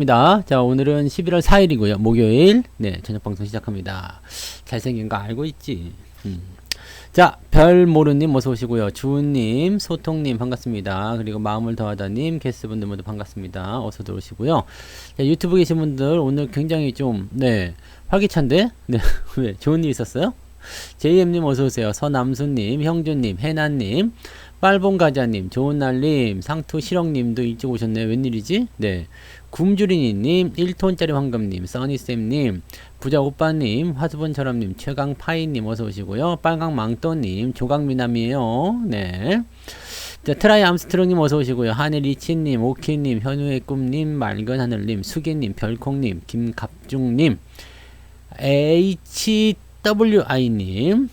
입니다. 자, 오늘은 11월 4일이고요. 목요일. 네, 저녁 방송 시작합니다. 잘생긴 거 알고 있지? 자, 별모르님 어서 오시고요. 주은님, 소통님 반갑습니다. 그리고 마음을 더하다님, 게스트분들 모두 반갑습니다. 어서 들어오시고요. 자, 유튜브 계신 분들 오늘 굉장히 좀, 네, 활기찬데? 네, 왜? 좋은 일 있었어요? JM님 어서오세요. 서남수님, 형준님, 해나님, 빨봉가자님, 좋은날님, 상투실형님도 일찍 오셨네요. 웬일이지? 네. 굶주리니님, 1톤짜리 황금님, 써니쌤님, 부자오빠님, 화수분처럼님, 최강파이님 어서오시고요. 빨강망토님, 조강미남이에요. 네. 자, 트라이 암스트롱님 어서오시고요. 하늘이치님, 오키님, 현우의 꿈님, 맑은하늘님, 수기님, 별콩님, 김갑중님, HWI님,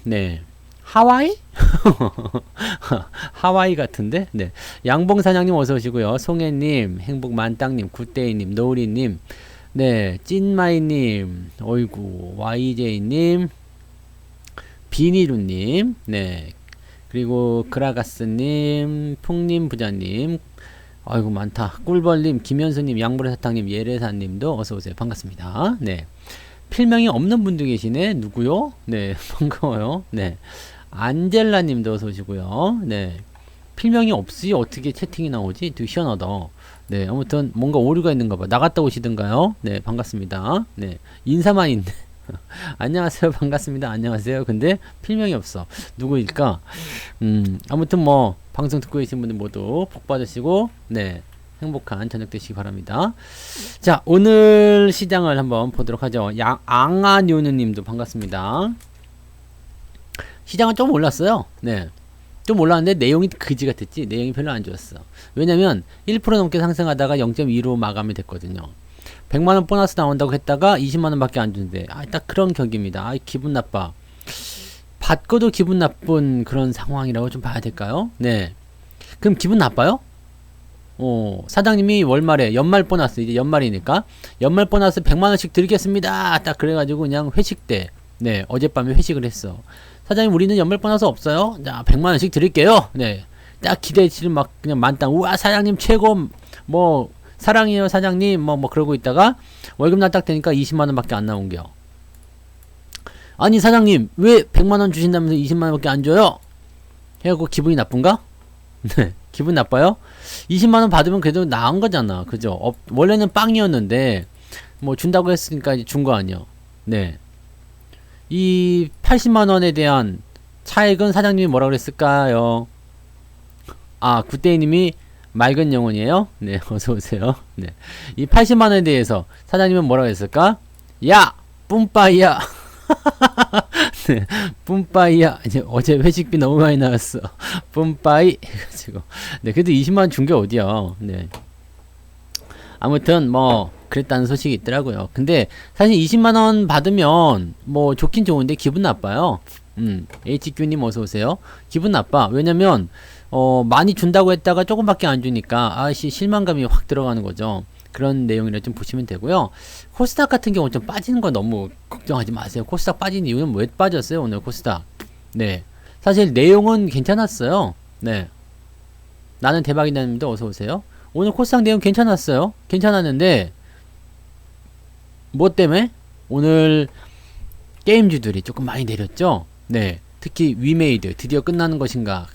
네. 하와이? 하와이 같은데? 네. 양봉사장님 어서오시고요. 송혜님, 행복만땅님, 굿데이님, 노우리님, 네. 찐마이님, 어이구, YJ님, 비니루님, 네. 그리고 그라가스님, 풍님 부자님, 아이고 많다. 꿀벌님, 김현수님, 양보레사탕님, 예레사님도 어서오세요. 반갑습니다. 네. 필명이 없는 분도 계시네. 누구요? 네. 반가워요. 네. 안젤라님도 어서 오시고요. 네. 필명이 없이 어떻게 채팅이 나오지? 되게 희한하다. 네. 아무튼 뭔가 오류가 있는가 봐. 나갔다 오시던가요? 네. 반갑습니다. 네. 인사만 있네. 안녕하세요. 반갑습니다. 안녕하세요. 근데 필명이 없어. 누구일까? 아무튼 뭐 방송 듣고 계신 분들 모두 복 받으시고 네. 행복한 저녁 되시기 바랍니다. 자, 오늘 시장을 한번 보도록 하죠. 앙아뉴느님도 반갑습니다. 시장은 좀 올랐어요. 네. 좀 올랐는데 내용이 그지 같았지. 내용이 별로 안 좋았어. 왜냐면 1% 넘게 상승하다가 0.2로 마감이 됐거든요. 100만원 보너스 나온다고 했다가 20만원 밖에 안 주는데 딱 그런 격입니다. 기분 나빠. 받고도 기분 나쁜 그런 상황이라고 좀 봐야 될까요? 네. 그럼 기분 나빠요? 사장님이 월말에 연말 보너스, 이제 연말이니까 연말 보너스 100만원씩 드리겠습니다. 딱 그래가지고 그냥 회식 때, 네, 어젯밤에 회식을 했어. 사장님, 우리는 연말 보너스 없어요. 자, 100만원씩 드릴게요. 네. 딱 기대치를 막 그냥 만땅, 우와, 사장님 최고, 뭐, 사랑해요, 사장님, 뭐, 그러고 있다가 월급날 딱 되니까 20만원 밖에 안 나온겨. 아니, 사장님, 왜 100만원 주신다면서 20만원 밖에 안 줘요? 해갖고 기분이 나쁜가? 네. 기분 나빠요? 20만원 받으면 그래도 나은 거잖아. 그죠? 원래는 빵이었는데, 뭐, 준다고 했으니까 준 거 아니야. 네. 이 80만원에 대한 차액은 사장님이 뭐라 그랬을까요? 굿데이님이 맑은 영혼이에요? 네, 어서오세요. 네. 이 80만원에 대해서 사장님은 뭐라 그랬을까? 야! 뿜빠이야! 네, 뿜빠이야. 이제 어제 회식비 너무 많이 나왔어. 뿜빠이 해가지고. 네, 그래도 20만원 준 게 어디야. 네. 아무튼 뭐 그랬다는 소식이 있더라고요. 근데 사실 20만원 받으면 뭐 좋긴 좋은데 기분 나빠요. HQ님 어서오세요. 기분 나빠. 왜냐면 많이 준다고 했다가 조금밖에 안 주니까 실망감이 확 들어가는 거죠. 그런 내용이라 좀 보시면 되고요. 코스닥 같은 경우 좀 빠지는 거 너무 걱정하지 마세요. 코스닥 빠진 이유는 왜 빠졌어요? 오늘 코스닥. 네. 사실 내용은 괜찮았어요. 네. 나는 대박이다 님도 어서오세요. 오늘 코스닥 내용 괜찮았어요. 괜찮았는데 뭐 때문에? 오늘 게임주들이 조금 많이 내렸죠. 네. 특히 위메이드 드디어 끝나는 것인가.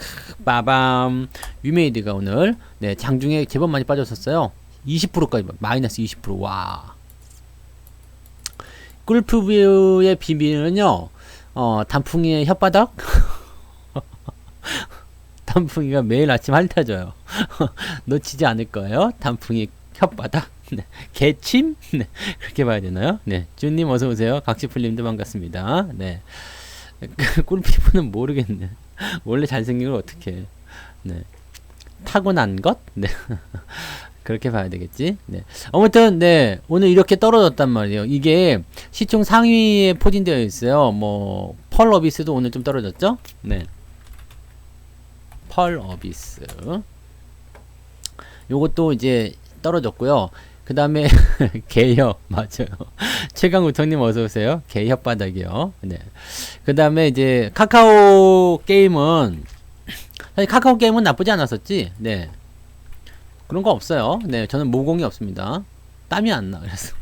빠밤. 위메이드가 오늘 네, 장중에 제법 많이 빠졌었어요. 20%까지 마이너스 20%. 와. 꿀프뷰의 비밀은요. 단풍이의 혓바닥. 단풍이가 매일 아침 핥아줘요. 놓치지 않을 거예요. 단풍이 혓바닥. 네. 개침? 네. 그렇게 봐야 되나요? 네. 준님 어서오세요. 각시풀님도 반갑습니다. 네. 꿀피부는 모르겠네. 원래 잘생긴 걸 어떻게. 네. 타고난 것? 네. 그렇게 봐야 되겠지. 네. 아무튼, 네. 오늘 이렇게 떨어졌단 말이에요. 이게 시총 상위에 포진되어 있어요. 뭐, 펄 어비스도 오늘 좀 떨어졌죠? 네. 펄 어비스. 요것도 이제 떨어졌고요. 그 다음에, 개협. 맞아요. 최강우통님 어서오세요. 개협 바닥이요. 네. 그 다음에 이제, 카카오 게임은, 사실 카카오 게임은 나쁘지 않았었지. 네. 그런 거 없어요. 네, 저는 모공이 없습니다. 땀이 안 나. 그래서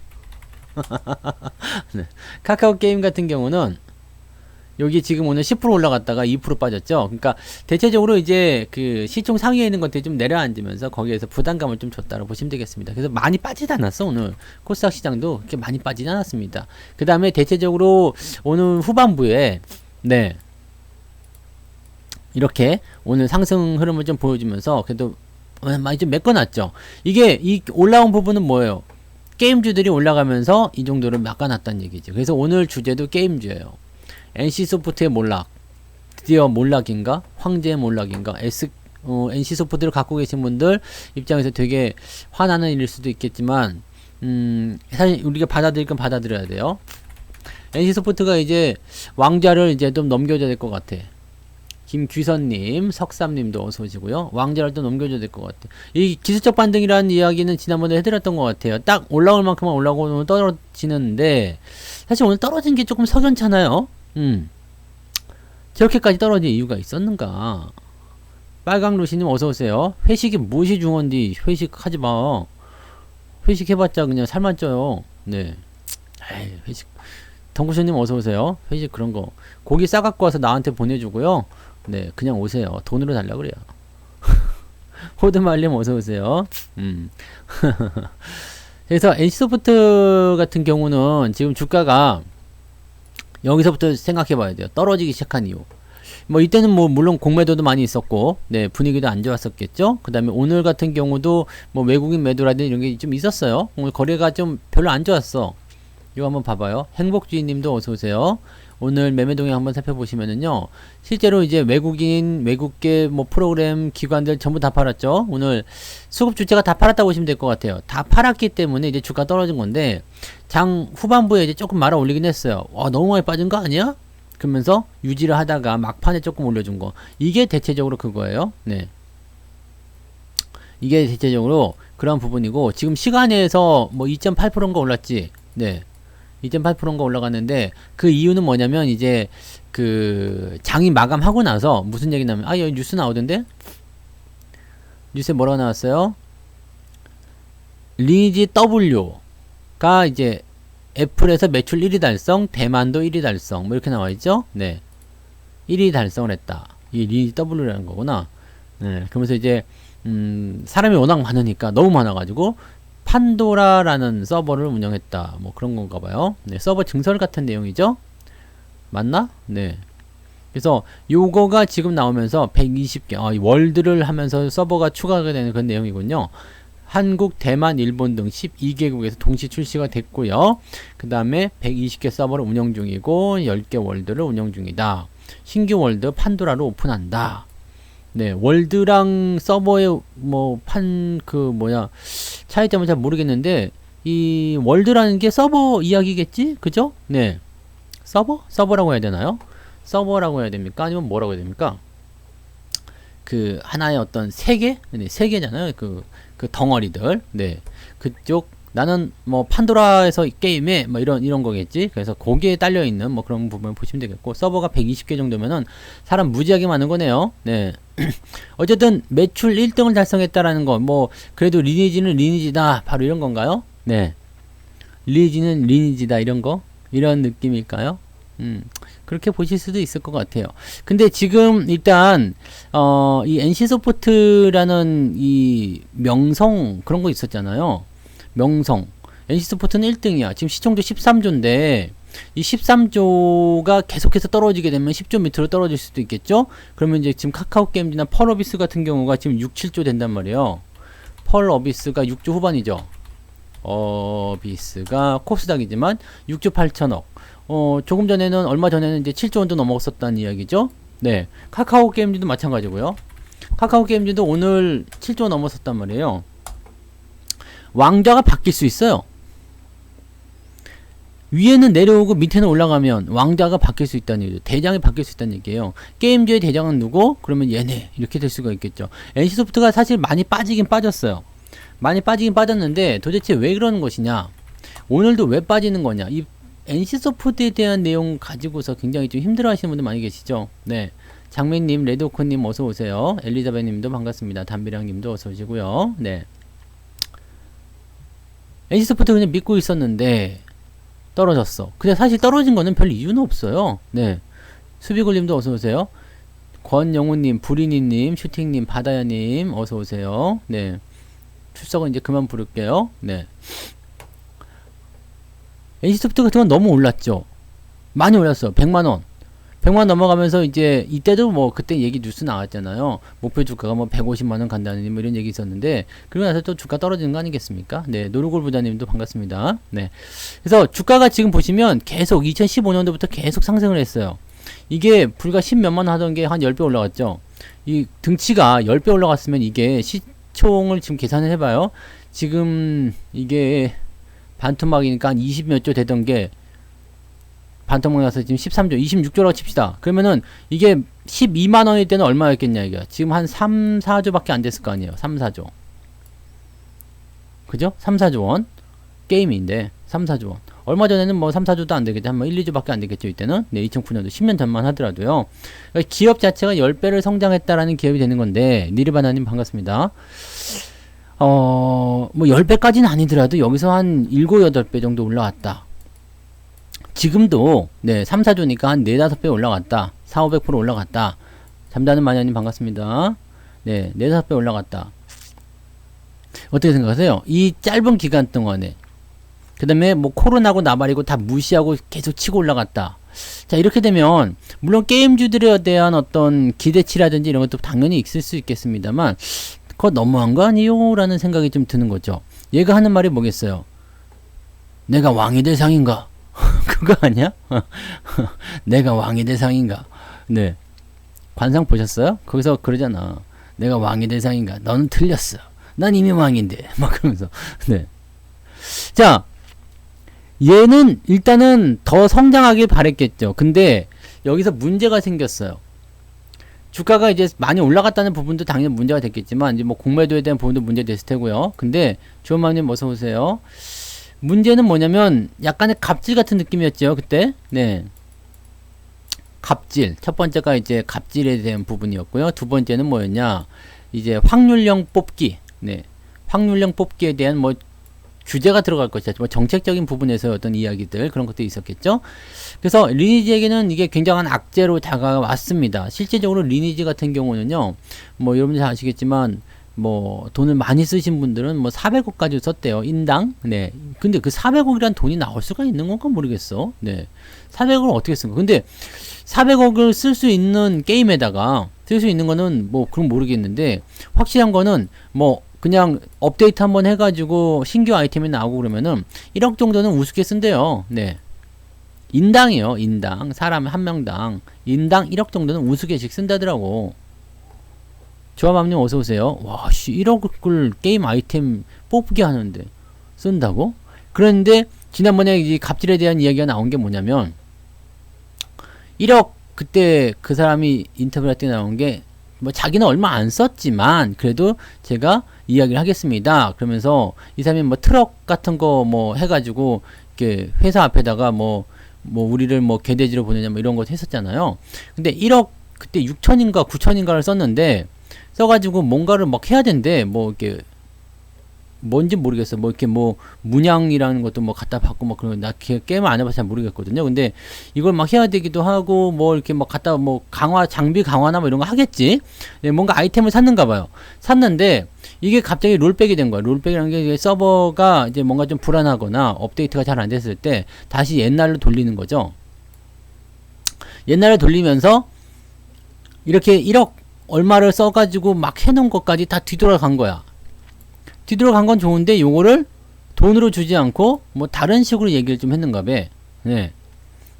네. 카카오 게임 같은 경우는 여기 지금 오늘 10% 올라갔다가 2% 빠졌죠. 그러니까 대체적으로 이제 그 시총 상위에 있는 것들이 좀 내려앉으면서 거기에서 부담감을 좀 줬다고 보시면 되겠습니다. 그래서 많이 빠지지 않았어. 오늘 코스닥 시장도 그렇게 많이 빠지지 않았습니다. 그 다음에 대체적으로 오늘 후반부에 네 이렇게 오늘 상승 흐름을 좀 보여주면서 그래도 많이 좀 메꿔놨죠. 이게 이 올라온 부분은 뭐예요? 게임주들이 올라가면서 이 정도를 막아놨다는 얘기죠. 그래서 오늘 주제도 게임주예요. NC소프트의 몰락, 드디어 몰락인가? 황제의 몰락인가? NC소프트를 갖고 계신 분들 입장에서 되게 화나는 일일 수도 있겠지만 사실 우리가 받아들일 건 받아들여야 돼요. NC소프트가 이제 왕좌를 이제 좀 넘겨줘야 될 것 같아. 김규선님, 석삼님도 어서 오시고요. 왕좌를 또 넘겨줘야 될 것 같아. 이 기술적 반등이라는 이야기는 지난번에 해드렸던 것 같아요. 딱 올라올 만큼만 올라오고 떨어지는데 사실 오늘 떨어진 게 조금 석연찮아요. 저렇게까지 떨어질 이유가 있었는가? 빨강루시님 어서오세요. 회식이 무엇이 중요한디 회식 하지마. 회식 해봤자 그냥 살만 쪄요. 네. 에이, 회식. 덩구쇼님 어서오세요. 회식 그런거 고기 싸갖고 와서 나한테 보내주고요. 네 그냥 오세요. 돈으로 달라 그래요. 호드말님 어서오세요. 그래서 NC소프트 같은 경우는 지금 주가가 여기서부터 생각해 봐야 돼요. 떨어지기 시작한 이유. 뭐 이때는 뭐 물론 공매도도 많이 있었고 네 분위기도 안 좋았었겠죠. 그 다음에 오늘 같은 경우도 뭐 외국인 매도라든지 이런 게 좀 있었어요. 오늘 거래가 좀 별로 안 좋았어. 이거 한번 봐봐요. 행복주의님도 어서오세요. 오늘 매매 동향 한번 살펴보시면은요, 실제로 이제 외국계 뭐 프로그램 기관들 전부 다 팔았죠. 오늘 수급 주체가 다 팔았다고 보시면 될 것 같아요. 다 팔았기 때문에 이제 주가 떨어진 건데, 장 후반부에 이제 조금 말아 올리긴 했어요. 와, 너무 많이 빠진 거 아니야? 그러면서 유지를 하다가 막판에 조금 올려준 거. 이게 대체적으로 그거예요. 네. 이게 대체적으로 그런 부분이고, 지금 시간에서 뭐 2.8%인가 올랐지? 네. 2.8%인가 올라갔는데 그 이유는 뭐냐면 이제 그 장이 마감하고 나서 무슨 얘기 나면 여기 뉴스 나오던데 뉴스에 뭐라고 나왔어요? 리니지 W가 이제 애플에서 매출 1위 달성, 대만도 1위 달성 뭐 이렇게 나와있죠? 네 1위 달성을 했다. 이 리니지 W라는 거구나. 네 그러면서 이제 사람이 워낙 많으니까 너무 많아가지고 판도라라는 서버를 운영했다. 뭐 그런 건가 봐요. 네, 서버 증설 같은 내용이죠. 맞나? 네. 그래서 요거가 지금 나오면서 120개, 월드를 하면서 서버가 추가가 되는 그런 내용이군요. 한국, 대만, 일본 등 12개국에서 동시 출시가 됐고요. 그 다음에 120개 서버를 운영 중이고 10개 월드를 운영 중이다. 신규 월드 판도라로 오픈한다. 네, 월드랑 서버의 차이점은 잘 모르겠는데 이 월드라는 게 서버 이야기겠지? 그죠? 네. 서버라고 해야 되나요? 서버라고 해야 됩니까? 아니면 뭐라고 해야 됩니까? 그 하나의 어떤 세계? 네, 세계잖아요. 그 덩어리들. 네. 그쪽 나는 뭐 판도라에서 게임에 뭐 이런 거겠지. 그래서 거기에 딸려 있는 뭐 그런 부분 보시면 되겠고 서버가 120개 정도면은 사람 무지하게 많은 거네요. 네. 어쨌든 매출 1등을 달성했다라는 거 뭐 그래도 리니지는 리니지다 바로 이런 건가요? 네. 리니지는 리니지다 이런 거 이런 느낌일까요? 그렇게 보실 수도 있을 것 같아요. 근데 지금 일단 이 NC소프트라는 이 명성 그런 거 있었잖아요. 명성 NC소프트는 1등이야. 지금 시총도 13조인데 이 13조가 계속해서 떨어지게 되면 10조 밑으로 떨어질 수도 있겠죠. 그러면 이제 지금 카카오게임즈나 펄어비스 같은 경우가 지금 6, 7조 된단 말이에요. 펄어비스가 6조 후반이죠. 어비스가 코스닥이지만 6조 8천억. 조금 전에는 얼마 전에는 이제 7조 원도 넘어갔었다는 이야기죠. 네, 카카오게임즈도 마찬가지고요. 카카오게임즈도 오늘 7조 넘어섰단 말이에요. 왕좌가 바뀔 수 있어요. 위에는 내려오고 밑에는 올라가면 왕좌가 바뀔 수 있다는 얘기죠. 대장이 바뀔 수 있다는 얘기예요. 게임주의 대장은 누구? 그러면 얘네 이렇게 될 수가 있겠죠. NC소프트가 사실 많이 빠지긴 빠졌어요. 많이 빠지긴 빠졌는데 도대체 왜 그러는 것이냐, 오늘도 왜 빠지는 거냐, 이 NC소프트에 대한 내용 가지고서 굉장히 좀 힘들어 하시는 분들 많이 계시죠. 네, 장민님, 레드오크님 어서오세요. 엘리자베님도 반갑습니다. 담비랑님도 어서오시고요. 네, NC소프트 그냥 믿고 있었는데 떨어졌어. 근데 사실 떨어진 거는 별 이유는 없어요. 네. 수비골님도 어서오세요. 권영우님, 부리니님, 슈팅님, 바다야님 어서오세요. 네. 출석은 이제 그만 부를게요. 네. NC소프트 같은 건 너무 올랐죠. 많이 올랐어. 100만원. 100만 넘어가면서 이제 이때도 뭐 그때 얘기 뉴스 나왔잖아요. 목표 주가가 뭐 150만원 간다는 뭐 이런 얘기 있었는데 그러고 나서 또 주가 떨어지는 거 아니겠습니까? 네, 노루골 부자님도 반갑습니다. 네, 그래서 주가가 지금 보시면 계속 2015년도부터 계속 상승을 했어요. 이게 불과 10몇만 원 하던 게 한 10배 올라갔죠. 이 등치가 10배 올라갔으면 이게 시총을 지금 계산을 해봐요. 지금 이게 반토막이니까 한 20 몇 조 되던 게 반토막 나서 지금 13조, 26조라고 칩시다. 그러면은 이게 12만원일 때는 얼마였겠냐, 이게. 지금 한 3, 4조 밖에 안 됐을 거 아니에요. 3, 4조. 그죠? 3, 4조 원. 게임인데, 3, 4조 원. 얼마 전에는 뭐 3, 4조도 안 되겠죠. 한 1, 2조 밖에 안 되겠죠, 이때는. 네, 2009년도 10년 전만 하더라도요. 그러니까 기업 자체가 10배를 성장했다라는 기업이 되는 건데, 니르바나님 반갑습니다. 뭐 10배까지는 아니더라도 여기서 한 7, 8배 정도 올라왔다. 지금도 네 3, 4조니까 한 4, 5배 올라갔다. 4, 500% 올라갔다. 잠자는 마녀님 반갑습니다. 네, 4, 5배 올라갔다. 어떻게 생각하세요? 이 짧은 기간 동안에 그 다음에 뭐 코로나고 나발이고 다 무시하고 계속 치고 올라갔다. 자, 이렇게 되면 물론 게임주들에 대한 어떤 기대치라든지 이런 것도 당연히 있을 수 있겠습니다만 그거 너무한 거 아니요? 라는 생각이 좀 드는 거죠. 얘가 하는 말이 뭐겠어요? 내가 왕이 될 상인가? 그거 아니야? 내가 왕이 될 상인가? 네. 관상 보셨어요? 거기서 그러잖아. 내가 왕이 될 상인가? 너는 틀렸어. 난 이미 왕인데. 막 그러면서. 네. 자, 얘는 일단은 더 성장하길 바랬겠죠. 근데 여기서 문제가 생겼어요. 주가가 이제 많이 올라갔다는 부분도 당연히 문제가 됐겠지만, 이제 뭐 공매도에 대한 부분도 문제 됐을 테고요. 근데 주원마님 어서오세요. 문제는 뭐냐면 약간의 갑질 같은 느낌이었죠 그때. 네, 갑질. 첫 번째가 이제 갑질에 대한 부분이었고요. 두 번째는 뭐였냐, 이제 확률형 뽑기. 네, 확률형 뽑기에 대한 뭐 규제가 들어갈 것이다. 뭐 정책적인 부분에서 어떤 이야기들 그런 것도 있었겠죠. 그래서 리니지에게는 이게 굉장한 악재로 다가왔습니다. 실제적으로 리니지 같은 경우는요, 뭐 여러분들 잘 아시겠지만 뭐 돈을 많이 쓰신 분들은 뭐 400억까지 썼대요, 인당. 네. 근데 그 400억이란 돈이 나올 수가 있는 건가 모르겠어. 네. 400억을 어떻게 쓴 거? 근데 400억을 쓸 수 있는 게임에다가 쓸 수 있는 거는 뭐 그럼 모르겠는데, 확실한 거는 뭐 그냥 업데이트 한번 해가지고 신규 아이템이 나오고 그러면은 1억 정도는 우습게 쓴대요. 네. 인당이요, 인당. 사람 한 명당 인당 1억 정도는 우스개씩 쓴다더라고. 조아맘님 어서오세요. 와, 씨, 1억을 게임 아이템 뽑게 하는데 쓴다고? 그런데 지난번에 이 갑질에 대한 이야기가 나온 게 뭐냐면, 1억 그때 그 사람이 인터뷰할 때 나온 게 뭐 자기는 얼마 안 썼지만 그래도 제가 이야기를 하겠습니다. 그러면서 이 사람이 뭐 트럭 같은 거 뭐 해가지고 이렇게 회사 앞에다가 뭐 우리를 뭐 개돼지로 보내냐 뭐 이런 거 했었잖아요. 근데 1억 그때 6천인가 9천인가를 썼는데, 써가지고 뭔가를 막 해야 된대. 뭐 이렇게 뭔지 모르겠어. 뭐 이렇게 뭐 문양이라는 것도 뭐 갖다 받고 뭐 그런, 나 게임을 안 해봐서 잘 모르겠거든요. 근데 이걸 막 해야 되기도 하고 뭐 이렇게 막 갖다 뭐 강화, 장비 강화나 뭐 이런 거 하겠지. 네, 뭔가 아이템을 샀는가 봐요. 샀는데 이게 갑자기 롤백이 된 거야. 롤백이라는 게 서버가 이제 뭔가 좀 불안하거나 업데이트가 잘 안 됐을 때 다시 옛날로 돌리는 거죠. 옛날로 돌리면서 이렇게 1억 얼마를 써가지고 막 해놓은 것까지 다 뒤돌아간 거야. 뒤돌아간 건 좋은데 요거를 돈으로 주지 않고 뭐 다른 식으로 얘기를 좀 했는가 봐. 네.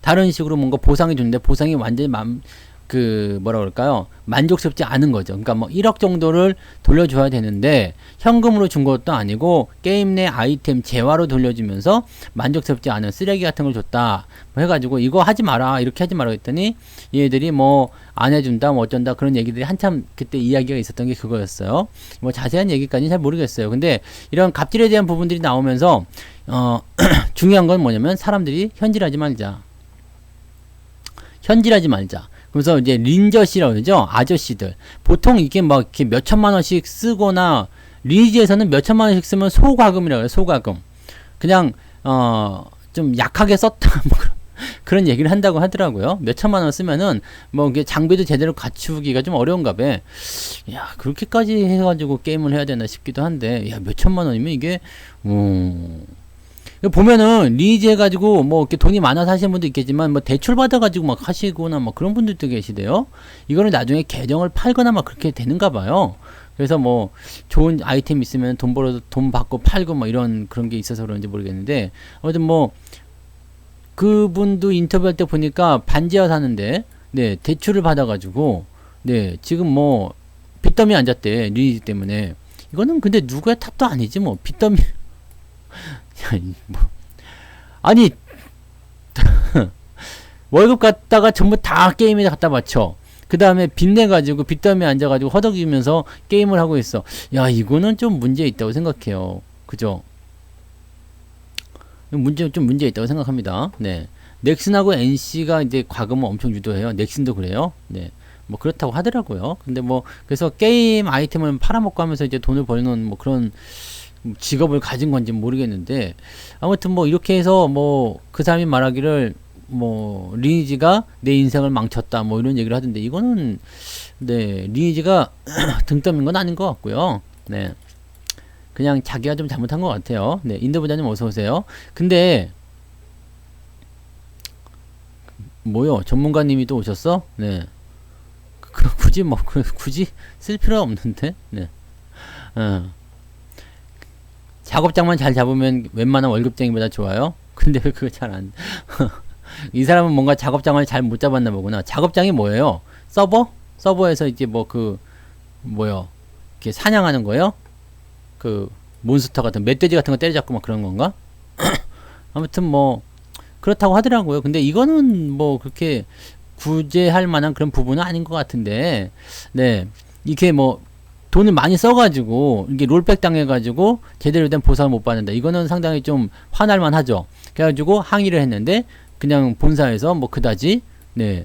다른 식으로 뭔가 보상이 주는데 보상이 완전히 뭐라 그럴까요? 만족스럽지 않은 거죠. 그러니까 뭐 1억 정도를 돌려줘야 되는데 현금으로 준 것도 아니고 게임 내 아이템 재화로 돌려주면서 만족스럽지 않은 쓰레기 같은 걸 줬다. 뭐 해가지고 이거 하지 마라, 이렇게 하지 마라 했더니 얘들이 뭐 안 해준다, 뭐 어쩐다, 그런 얘기들이 한참 그때 이야기가 있었던 게 그거였어요. 뭐 자세한 얘기까지는 잘 모르겠어요. 근데 이런 갑질에 대한 부분들이 나오면서 중요한 건 뭐냐면 사람들이 현질하지 말자. 현질하지 말자. 그래서 이제 린저씨라고 그러죠. 아저씨들. 보통 이게 막 이렇게 몇 천만 원씩 쓰거나, 리니지에서는 몇 천만 원씩 쓰면 소과금이라고 해요. 소과금. 그냥 좀 약하게 썼다 뭐 그런 얘기를 한다고 하더라고요. 몇 천만 원 쓰면은 뭐 이게 장비도 제대로 갖추기가 좀 어려운가 봐. 야, 그렇게까지 해가지고 게임을 해야 되나 싶기도 한데, 야, 몇 천만 원이면 이게 보면은 리니지 해가지고 뭐 이렇게 돈이 많아서 하시는 분도 있겠지만 뭐 대출 받아가지고 막 하시거나 뭐 그런 분들도 계시대요. 이거는 나중에 계정을 팔거나 막 그렇게 되는가 봐요. 그래서 뭐 좋은 아이템 있으면 돈 벌어서 돈 받고 팔고 뭐 이런 그런 게 있어서 그런지 모르겠는데, 아무튼 뭐 그분도 인터뷰할 때 보니까 반지하 사는데 네 대출을 받아가지고 네 지금 뭐 빚더미 앉았대, 리니지 때문에. 이거는 근데 누구의 탓도 아니지 뭐. 빚더미 뭐. 아니 월급 갖다가 전부 다 게임에 갖다 바쳐. 그 다음에 빚내가지고 빚더미에 앉아가지고 허덕이면서 게임을 하고 있어. 야, 이거는 좀 문제 있다고 생각해요. 그죠? 좀 문제 있다고 생각합니다. 네. 넥슨하고 NC가 이제 과금을 엄청 유도해요. 넥슨도 그래요. 네. 뭐 그렇다고 하더라고요. 근데 뭐 그래서 게임 아이템을 팔아먹고 하면서 이제 돈을 벌는 뭐 그런 직업을 가진 건지 모르겠는데, 아무튼 뭐 이렇게 해서 뭐 그 사람이 말하기를 뭐 리니지가 내 인생을 망쳤다 뭐 이런 얘기를 하던데, 이거는 네 리니지가 등 떠민 건 아닌 것 같고요. 네. 그냥 자기가 좀 잘못한 것 같아요. 네, 인도 부자님 어서 오세요. 근데 뭐요? 전문가님이 또 오셨어? 네. 굳이 뭐 굳이 쓸 필요 없는데. 네. 작업장만 잘 잡으면 웬만한 월급쟁이보다 좋아요. 근데 왜 그거 잘 안? 이 사람은 뭔가 작업장을 잘 못 잡았나 보구나. 작업장이 뭐예요? 서버? 서버에서 이제 뭐 뭐요? 이렇게 사냥하는 거요? 몬스터 같은 멧돼지 같은 거 때려잡고 막 그런 건가? 아무튼 뭐 그렇다고 하더라고요. 근데 이거는 뭐 그렇게 구제할 만한 그런 부분은 아닌 것 같은데, 네 이게 뭐 돈을 많이 써가지고 이게 롤백 당해가지고 제대로 된 보상을 못 받는다. 이거는 상당히 좀 화날만 하죠. 그래가지고 항의를 했는데 그냥 본사에서 뭐 그다지 네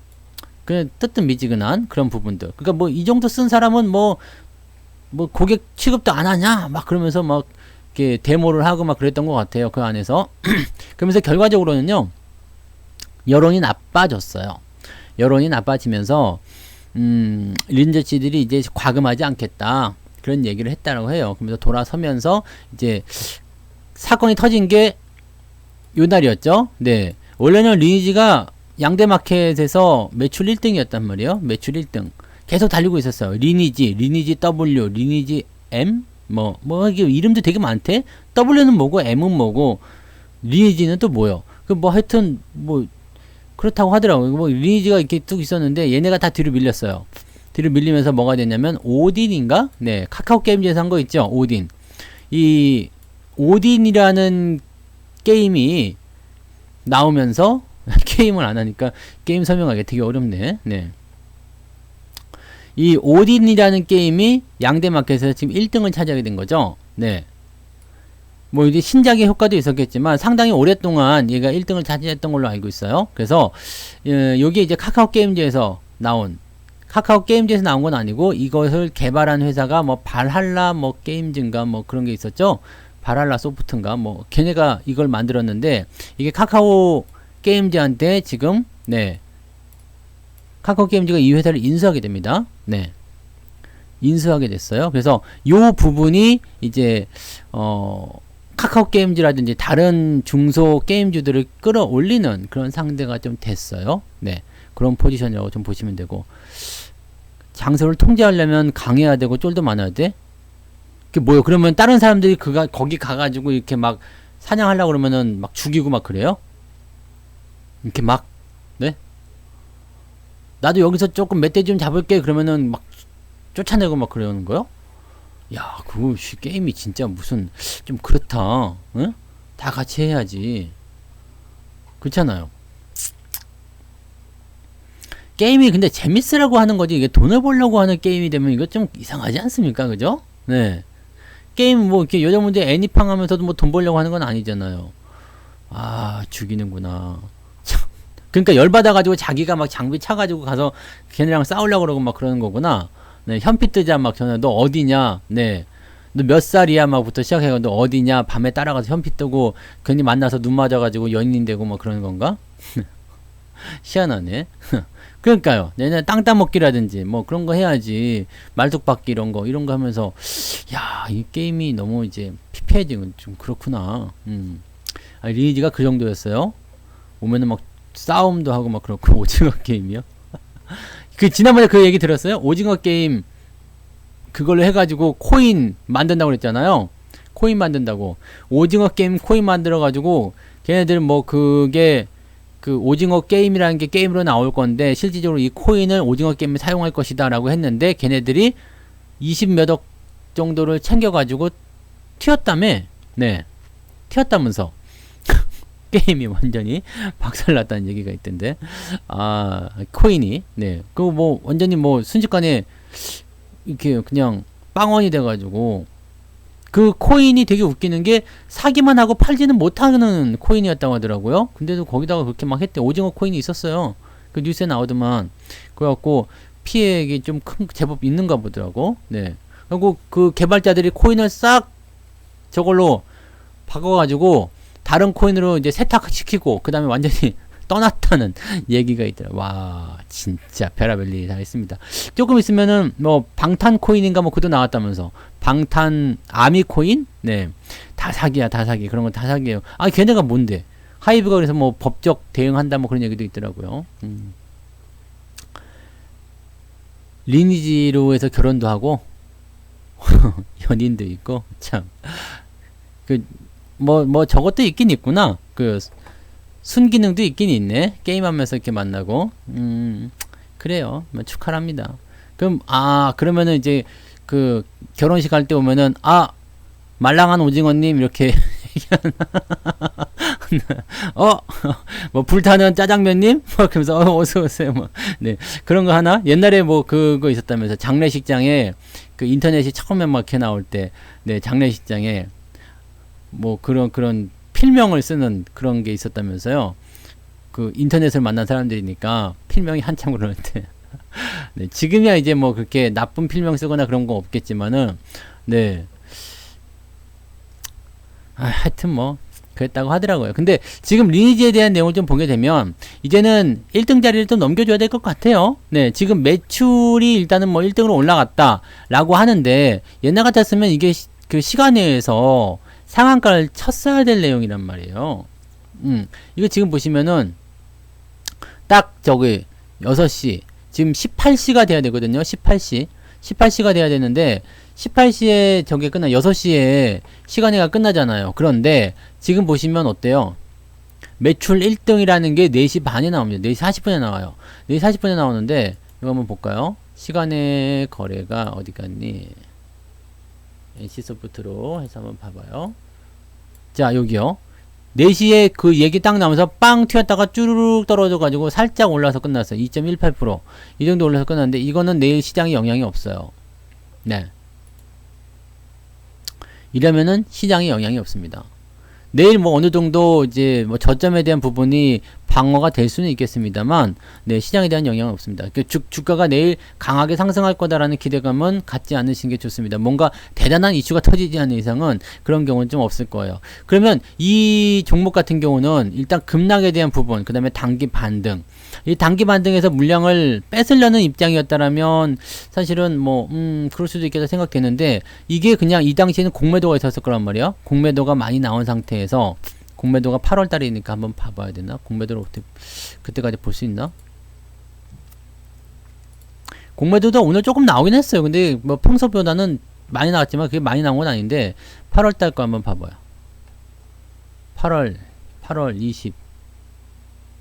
그냥 뜨뜻미지근한 그런 부분들. 그러니까 뭐 이 정도 쓴 사람은 뭐 고객 취급도 안 하냐 막 그러면서 막 이렇게 데모를 하고 막 그랬던 것 같아요, 그 안에서. 그러면서 결과적으로는요 여론이 나빠졌어요. 여론이 나빠지면서 린저씨들이 이제 과금하지 않겠다 그런 얘기를 했다라고 해요. 그러면서 돌아서면서 이제 사건이 터진 게 요 날이었죠. 네, 원래는 리니지가 양대마켓에서 매출 1등이었단 말이에요. 매출 1등 계속 달리고 있었어요. 리니지 W, 리니지 M, 이게 이름도 되게 많대. W는 뭐고, M은 뭐고, 리니지는 또 뭐요? 뭐 하여튼, 그렇다고 하더라고요. 뭐, 리니지가 이렇게 뚝 있었는데, 얘네가 다 뒤로 밀렸어요. 뒤로 밀리면서 뭐가 됐냐면, 오딘인가? 네, 카카오 게임즈에서 한 거 있죠? 오딘. 이, 오딘이라는 게임이 나오면서, 게임을 안 하니까, 게임 설명하기 되게 어렵네. 네. 이 오딘이라는 게임이 양대마켓에서 지금 1등을 차지하게 된 거죠. 네. 뭐 이제 신작의 효과도 있었겠지만 상당히 오랫동안 얘가 1등을 차지했던 걸로 알고 있어요. 그래서 여기 이제 카카오 게임즈에서 나온 건 아니고 이것을 개발한 회사가 뭐 발할라 뭐 게임즈인가 뭐 그런 게 있었죠. 발할라 소프트인가 뭐 걔네가 이걸 만들었는데 이게 카카오 게임즈한테 지금 네. 카카오 게임즈가 이 회사를 인수하게 됩니다. 네. 인수하게 됐어요. 그래서 요 부분이 이제 카카오 게임즈라든지 다른 중소 게임주들을 끌어올리는 그런 상대가 좀 됐어요. 네. 그런 포지션이라고 좀 보시면 되고, 장소를 통제하려면 강해야 되고 쫄도 많아야 돼? 그게 뭐예요? 그러면 다른 사람들이 거기 가가지고 이렇게 막 사냥하려고 그러면은 막 죽이고 막 그래요? 이렇게 막 네? 나도 여기서 조금 멧돼지 좀 잡을게 그러면은 막 쫓아내고 막 그러는 거요? 야, 그거 게임이 진짜 무슨 좀 그렇다. 응? 다 같이 해야지. 그렇잖아요. 게임이 근데 재밌으라고 하는 거지 이게 돈을 벌려고 하는 게임이 되면 이거 좀 이상하지 않습니까? 그죠? 네. 게임 뭐 이렇게 여자분들 애니팡 하면서도 뭐 돈 벌려고 하는 건 아니잖아요. 아, 죽이는구나. 그러니까 열받아가지고 자기가 막 장비 차가지고 가서 걔네랑 싸우려고 그러고 막 그러는 거구나. 네, 현피 뜨자 막 전화 너 어디냐? 네, 너 몇 살이야? 막부터 시작해가지고 너 어디냐? 밤에 따라가서 현피 뜨고 괜히 만나서 눈 맞아가지고 연인 되고 뭐 그런 건가? 희한하네. 그러니까요. 내년 땅 따먹기라든지 뭐 그런 거 해야지. 말뚝박기 이런 거 하면서 야, 이 게임이 너무 이제 피폐해지고 좀 그렇구나. 리니지가 그 정도였어요. 오면은 막 싸움도 하고 막 그렇고 오징어 게임이요. 그 지난번에 그 얘기 들었어요? 오징어 게임 그걸로 해가지고 코인 만든다고 그랬잖아요. 코인 만든다고. 오징어 게임 코인 만들어가지고 걔네들 뭐 그게 그 오징어 게임이라는 게 게임으로 나올 건데 실질적으로 이 코인을 오징어 게임에 사용할 것이다 라고 했는데 걔네들이 20 몇 억 정도를 챙겨가지고 튀었다며. 네, 튀었다면서 게임이 완전히 박살났다는 얘기가 있던데. 아, 코인이. 네, 그거 뭐 완전히 뭐 순식간에 이렇게 그냥 빵원이 돼가지고 그 코인이 되게 웃기는 게 사기만 하고 팔지는 못하는 코인이었다고 하더라고요. 근데도 거기다가 그렇게 막 했대. 오징어 코인이 있었어요. 그 뉴스에 나오더만. 그래갖고 피해액이 좀 큰 제법 있는가 보더라고. 네. 그리고 그 개발자들이 코인을 싹 저걸로 바꿔가지고 다른 코인으로 이제 세탁시키고 그 다음에 완전히 떠났다는 얘기가 있더라고요. 와, 진짜 별의별 일이 다 했습니다. 조금 있으면은 뭐 방탄 코인인가 뭐 그도 나왔다면서. 방탄 아미 코인? 네. 다 사기야, 다 사기. 그런 건 다 사기예요. 아, 걔네가 뭔데? 하이브가 그래서 뭐 법적 대응한다 뭐 그런 얘기도 있더라고요. 리니지로 해서 결혼도 하고 연인도 있고 참. 뭐 저것도 있긴 있구나. 그 순기능도 있긴 있네. 게임하면서 이렇게 만나고. 그래요. 뭐 축하합니다. 그러면은 이제 그 결혼식 할 때 오면은 말랑한 오징어님 이렇게 뭐 불타는 짜장면님 뭐 그러면서 어서 오세요 뭐. 네, 그런 거 하나. 옛날에 뭐 그거 있었다면서 장례식장에 그 인터넷이 처음에 막 이렇게 나올 때, 네, 장례식장에 뭐 그런 필명을 쓰는 그런 게 있었다면서요. 그 인터넷을 만난 사람들이니까 필명이 한참 그러는데. 네, 지금이야 이제 뭐 그렇게 나쁜 필명 쓰거나 그런 거 없겠지만은, 네. 하여튼 뭐 그랬다고 하더라고요. 근데 지금 리니지에 대한 내용을 좀 보게 되면 이제는 1등 자리를 좀 넘겨줘야 될 것 같아요. 네, 지금 매출이 일단은 뭐 1등으로 올라갔다 라고 하는데 옛날 같았으면 이게 그 시간에서 상한가를 쳤어야 될 내용이란 말이에요. 이거 지금 보시면은 딱 저기 6시 지금 18시가 돼야 되거든요. 18시가 돼야 되는데 18시에 저게 끝나 6시에 시간회가 끝나잖아요. 그런데 지금 보시면 어때요? 매출 1등이라는 게 4시 반에 나옵니다. 4시 40분에 나와요. 4시 40분에 나오는데 이거 한번 볼까요? 시간의 거래가 어디 갔니? NC소프트로 해서 한번 봐봐요. 자, 여기요. 4시에 그 얘기 딱 나오면서 빵 튀었다가 쭈르륵 떨어져가지고 살짝 올라서 끝났어요. 2.18%. 이 정도 올라서 끝났는데 이거는 내일 시장에 영향이 없어요. 네. 이러면은 시장에 영향이 없습니다. 내일 뭐 어느 정도 이제 뭐 저점에 대한 부분이 방어가 될 수는 있겠습니다만, 네, 시장에 대한 영향은 없습니다. 주가가 내일 강하게 상승할 거다라는 기대감은 갖지 않으시는 게 좋습니다. 뭔가 대단한 이슈가 터지지 않는 이상은 그런 경우는 좀 없을 거예요. 그러면 이 종목 같은 경우는 일단 급락에 대한 부분, 그 다음에 단기 반등, 이 단기 반등에서 물량을 뺏으려는 입장이었다라면 사실은 뭐 그럴 수도 있겠다 생각되는데, 이게 그냥 이 당시에는 공매도가 있었을 거란 말이야. 공매도가 많이 나온 상태에서, 공매도가 8월 달이니까 한번 봐봐야 되나? 공매도를 어떻게 그때까지 볼 수 있나? 공매도도 오늘 조금 나오긴 했어요. 근데 뭐 평소보다는 많이 나왔지만 그게 많이 나온 건 아닌데 8월 달 거 한번 봐봐요. 8월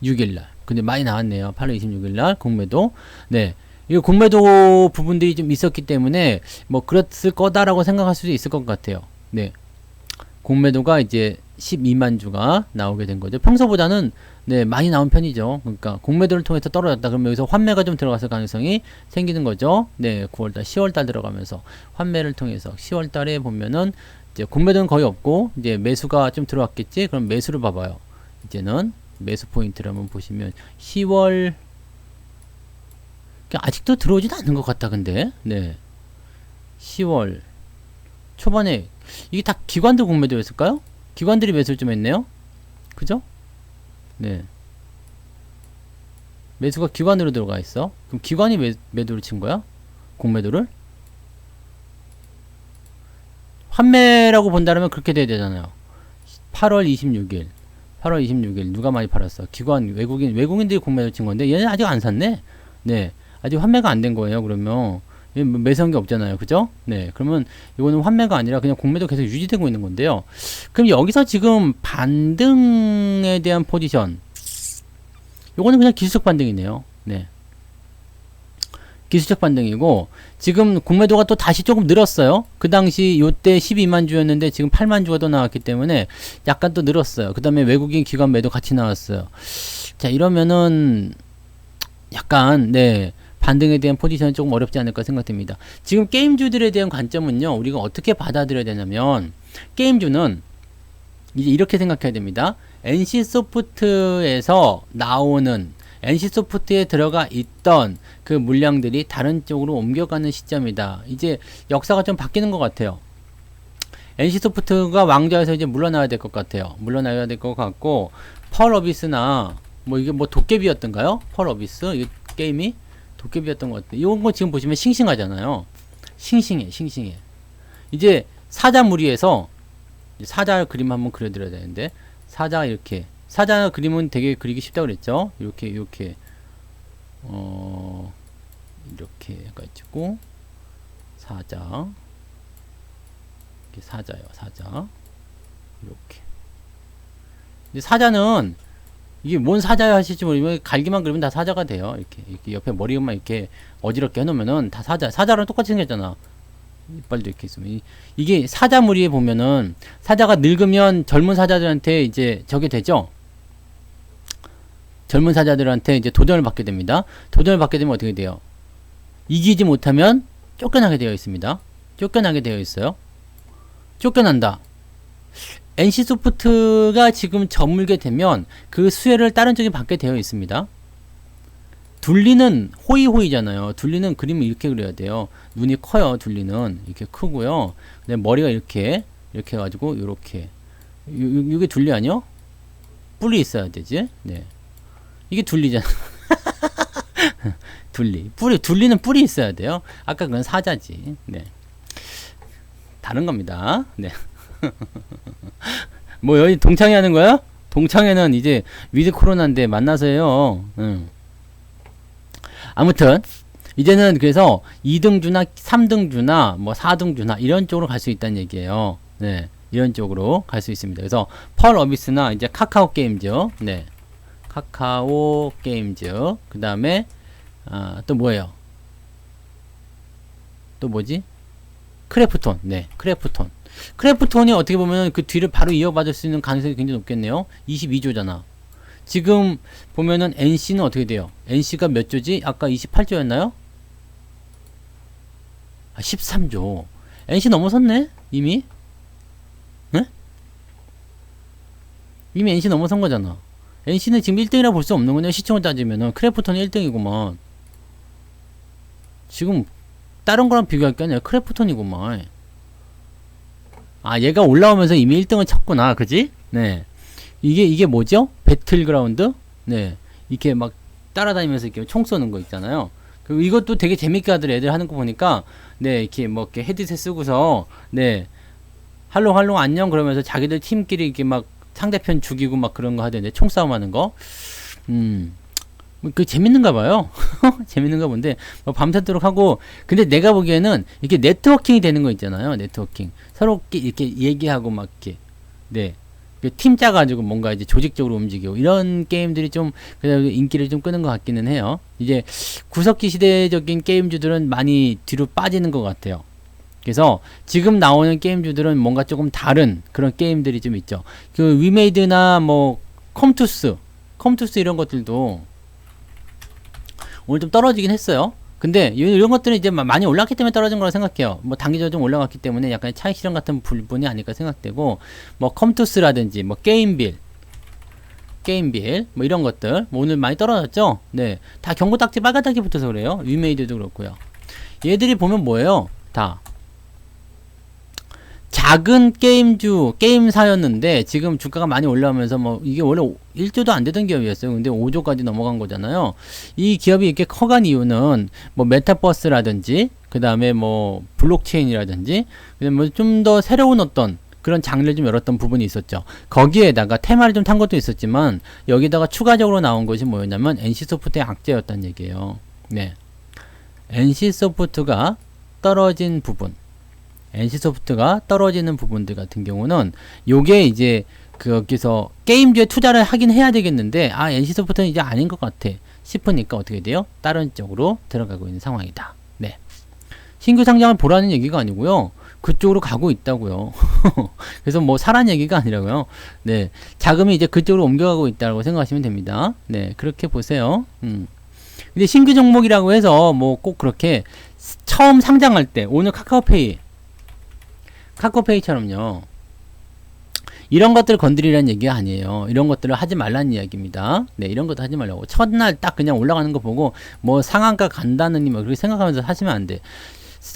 26일 날. 근데 많이 나왔네요. 8월 26일 날 공매도. 네. 이 공매도 부분들이 좀 있었기 때문에 뭐 그랬을 거다라고 생각할 수도 있을 것 같아요. 네. 공매도가 이제 12만 주가 나오게 된 거죠. 평소보다는 네, 많이 나온 편이죠. 그러니까 공매도를 통해서 떨어졌다. 그러면 여기서 환매가 좀 들어갔을 가능성이 생기는 거죠. 네, 9월달, 10월달 들어가면서 환매를 통해서 10월달에 보면은 이제 공매도는 거의 없고 이제 매수가 좀 들어왔겠지. 그럼 매수를 봐봐요. 이제는 매수 포인트를 한번 보시면 10월 아직도 들어오지도 않는 것 같다. 근데 네, 10월 초반에 이게 다 기관들 공매도였을까요? 기관들이 매수를 좀 했네요. 그죠? 네. 매수가 기관으로 들어가 있어. 그럼 기관이 매도를 친 거야? 공매도를? 환매라고 본다면 그렇게 돼야 되잖아요. 8월 26일. 8월 26일 누가 많이 팔았어? 기관 외국인들이 공매도 친 건데 얘는 아직 안 샀네. 네. 아직 환매가 안 된 거예요. 그러면 매수한 게 없잖아요. 그죠? 네. 그러면 이거는 환매가 아니라 그냥 공매도 계속 유지되고 있는 건데요. 그럼 여기서 지금 반등에 대한 포지션. 요거는 그냥 기술적 반등이네요. 네. 기술적 반등이고 지금 공매도가 또 다시 조금 늘었어요. 그 당시 요때 12만 주였는데 지금 8만 주가 더 나왔기 때문에 약간 또 늘었어요. 그 다음에 외국인 기관 매도 같이 나왔어요. 자, 이러면은 약간 네, 반등에 대한 포지션은 조금 어렵지 않을까 생각됩니다. 지금 게임주들에 대한 관점은요, 우리가 어떻게 받아들여야 되냐면 게임주는 이제 이렇게 생각해야 됩니다. NC소프트에서 나오는 NC소프트에 들어가 있던 그 물량들이 다른 쪽으로 옮겨가는 시점이다. 이제 역사가 좀 바뀌는 것 같아요. NC소프트가 왕좌에서 이제 물러나야 될 것 같아요. 물러나야 될 것 같고, 펄 어비스나 뭐 이게 뭐 도깨비였던가요? 펄 어비스 이 게임이 도깨비였던 것 같아요. 이런 거 지금 보시면 싱싱하잖아요. 싱싱해. 이제 사자무리에서 사자 그림 한번 그려드려야 되는데, 사자 이렇게 사자 그림은 되게 그리기 쉽다고 그랬죠. 이렇게 이렇게 해가지고 사자 이렇게 사자요. 사자 이렇게. 근데 사자는 이게 뭔 사자야 하실지 모르지만 갈기만 그리면 다 사자가 돼요. 이렇게 옆에 머리만 이렇게 어지럽게 해놓으면은 다 사자랑 똑같이 생겼잖아. 이빨도 이렇게 있으면 이게 사자무리에 보면은 사자가 늙으면 젊은 사자들한테 이제 저게 되죠. 젊은 사자들한테 이제 도전을 받게 됩니다. 도전을 받게 되면 어떻게 돼요? 이기지 못하면 쫓겨나게 되어 있습니다. 쫓겨나게 되어 있어요. 쫓겨난다. NC소프트가 지금 저물게 되면 그 수혜를 다른 쪽이 받게 되어 있습니다. 둘리는 호이호이잖아요. 둘리는 그림을 이렇게 그려야 돼요. 눈이 커요. 둘리는 이렇게 크고요. 근데 머리가 이렇게 해가지고 이렇게 이게 둘리 아니요? 뿔이 있어야 되지. 네, 이게 둘리잖아. 둘리는 뿔이 있어야 돼요. 아까 그건 사자지. 네, 다른 겁니다. 네. 뭐 여기 동창회 하는 거야? 동창회는 이제 위드 코로나인데 만나서 해요. 아무튼 이제는 그래서 2등주나 3등주나 뭐 4등주나 이런 쪽으로 갈 수 있다는 얘기예요. 네, 이런 쪽으로 갈 수 있습니다. 그래서 펄 어비스나 이제 카카오 게임즈, 네, 카카오 게임즈, 그 다음에 또 뭐예요? 또 뭐지? 크래프톤, 네, 크래프톤이 어떻게 보면 그 뒤를 바로 이어받을 수 있는 가능성이 굉장히 높겠네요. 22조잖아. 지금 보면은 NC는 어떻게 돼요? NC가 몇 조지? 아까 28조였나요? 13조. NC 넘어섰네? 이미? 네? 이미 NC 넘어선 거잖아. NC는 지금 1등이라 볼 수 없는 거냐? 시청을 따지면은 크래프톤이 1등이구만. 지금 다른 거랑 비교할 게 아니라 크래프톤이구만. 얘가 올라오면서 이미 1등을 쳤구나. 그지? 네. 이게 뭐죠? 배틀그라운드? 네. 이렇게 막 따라다니면서 이렇게 총 쏘는 거 있잖아요. 그리고 이것도 되게 재밌게 하더라. 애들 하는 거 보니까, 네. 이렇게 뭐 이렇게 헤드셋 쓰고서, 네. 할롱 안녕 그러면서 자기들 팀끼리 이렇게 막 상대편 죽이고 막 그런 거 하던데, 총싸움 하는 거. 그 재밌는가 봐요. 재밌는가 본데, 뭐 밤새도록 하고, 근데 내가 보기에는 이렇게 네트워킹이 되는 거 있잖아요. 네트워킹. 서로 이렇게 얘기하고 막 이렇게, 네. 팀 짜가지고 뭔가 이제 조직적으로 움직이고 이런 게임들이 좀 그래도 인기를 좀 끄는 것 같기는 해요. 이제 구석기 시대적인 게임주들은 많이 뒤로 빠지는 것 같아요. 그래서 지금 나오는 게임주들은 뭔가 조금 다른 그런 게임들이 좀 있죠. 그 위메이드나 뭐 컴투스 이런 것들도 오늘 좀 떨어지긴 했어요. 근데 이런 것들은 이제 많이 올랐기 때문에 떨어진 거라고 생각해요. 뭐 단기적으로 좀 올라갔기 때문에 약간 차익 실현 같은 부분이 아닐까 생각되고, 뭐 컴투스라든지 뭐 게임빌 뭐 이런 것들 뭐 오늘 많이 떨어졌죠. 네, 다 경고 딱지 빨간 딱지 붙어서 그래요. 위메이드도 그렇고요. 얘들이 보면 뭐예요? 다 작은 게임사였는데 지금 주가가 많이 올라오면서 뭐 이게 원래 1조도 안 되던 기업이었어요. 근데 5조까지 넘어간 거잖아요. 이 기업이 이렇게 커간 이유는 뭐 메타버스라든지 그 다음에 뭐 블록체인이라든지 그다음에 뭐 좀 더 새로운 어떤 그런 장르를 좀 열었던 부분이 있었죠. 거기에다가 테마를 좀 탄 것도 있었지만 여기다가 추가적으로 나온 것이 뭐였냐면 NC소프트의 악재였다는 얘기예요. 네. NC소프트가 떨어진 부분. NC소프트가 떨어지는 부분들 같은 경우는 요게 이제 거기서 게임주에 투자를 하긴 해야 되겠는데 NC소프트는 이제 아닌 것 같아 싶으니까 어떻게 돼요? 다른 쪽으로 들어가고 있는 상황이다. 네. 신규 상장을 보라는 얘기가 아니고요. 그쪽으로 가고 있다고요. 그래서 뭐 사란 얘기가 아니라고요. 네. 자금이 이제 그쪽으로 옮겨가고 있다고 생각하시면 됩니다. 네. 그렇게 보세요. 근데 신규 종목이라고 해서 뭐 꼭 그렇게 처음 상장할 때 오늘 카카오페이처럼요. 이런 것들을 건드리라는 얘기가 아니에요. 이런 것들을 하지 말라는 이야기입니다. 네, 이런 것도 하지 말라고. 첫날 딱 그냥 올라가는 거 보고 뭐 상한가 간다느니 뭐 그렇게 생각하면서 하시면 안 돼.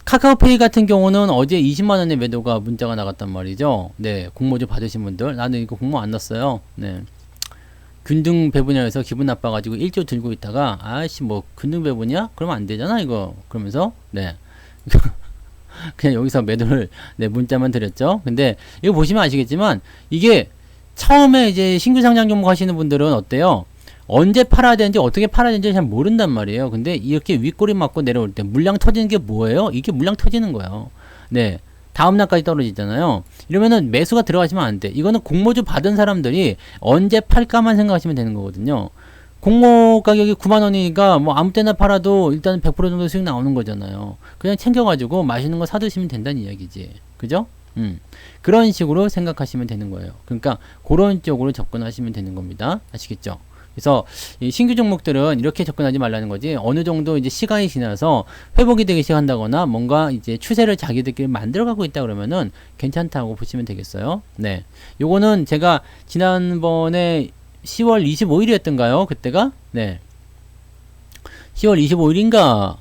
카카오페이 같은 경우는 어제 20만원의 매도가 문자가 나갔단 말이죠. 네, 공모주 받으신 분들. 나는 이거 공모 안 넣었어요. 네. 균등 배분야에서 기분 나빠가지고 1조 들고 있다가 아이씨 뭐 균등 배분이야? 그러면 안 되잖아 이거. 그러면서 네. 그냥 여기서 매도를 네, 문자만 드렸죠. 근데 이거 보시면 아시겠지만 이게 처음에 이제 신규 상장 종목 하시는 분들은 어때요? 언제 팔아야 되는지 어떻게 팔아야 되는지 잘 모른단 말이에요. 근데 이렇게 윗꼬리 맞고 내려올 때 물량 터지는 게 뭐예요? 이게 물량 터지는 거예요. 네. 다음 날까지 떨어지잖아요. 이러면은 매수가 들어가시면 안 돼. 이거는 공모주 받은 사람들이 언제 팔까만 생각하시면 되는 거거든요. 공모 가격이 9만원이니까 뭐 아무 때나 팔아도 일단 100% 정도 수익 나오는 거잖아요. 그냥 챙겨가지고 맛있는 거 사드시면 된다는 이야기지. 그죠? 그런 식으로 생각하시면 되는 거예요. 그러니까 그런 쪽으로 접근하시면 되는 겁니다. 아시겠죠? 그래서 이 신규 종목들은 이렇게 접근하지 말라는 거지. 어느 정도 이제 시간이 지나서 회복이 되기 시작한다거나 뭔가 이제 추세를 자기들끼리 만들어가고 있다 그러면은 괜찮다고 보시면 되겠어요. 네. 요거는 제가 지난번에 10월 25일이었던가요? 그때가? 네. 10월 25일인가?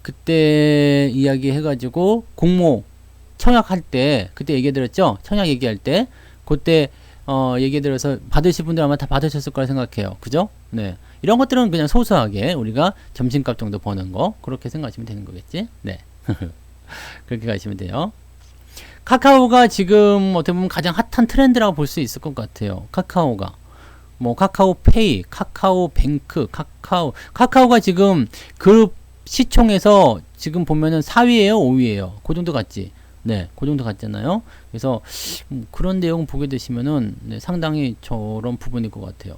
그때 이야기 해가지고 공모 청약할 때 그때 얘기 드렸죠? 청약 얘기할 때 그때 얘기 들어서 받으실 분들 아마 다 받으셨을 거라 생각해요. 그죠? 네. 이런 것들은 그냥 소소하게 우리가 점심값 정도 버는 거 그렇게 생각하시면 되는 거겠지? 네. 그렇게 가시면 돼요. 카카오가 지금 어떻게 보면 가장 핫한 트렌드라고 볼 수 있을 것 같아요. 카카오가. 뭐 카카오페이, 카카오뱅크, 카카오가 지금 그룹 시총에서 지금 보면은 4위에요, 5위에요. 그 정도 같지? 네, 그 정도 같잖아요. 그래서 그런 내용 보게 되시면은 네, 상당히 저런 부분일 것 같아요.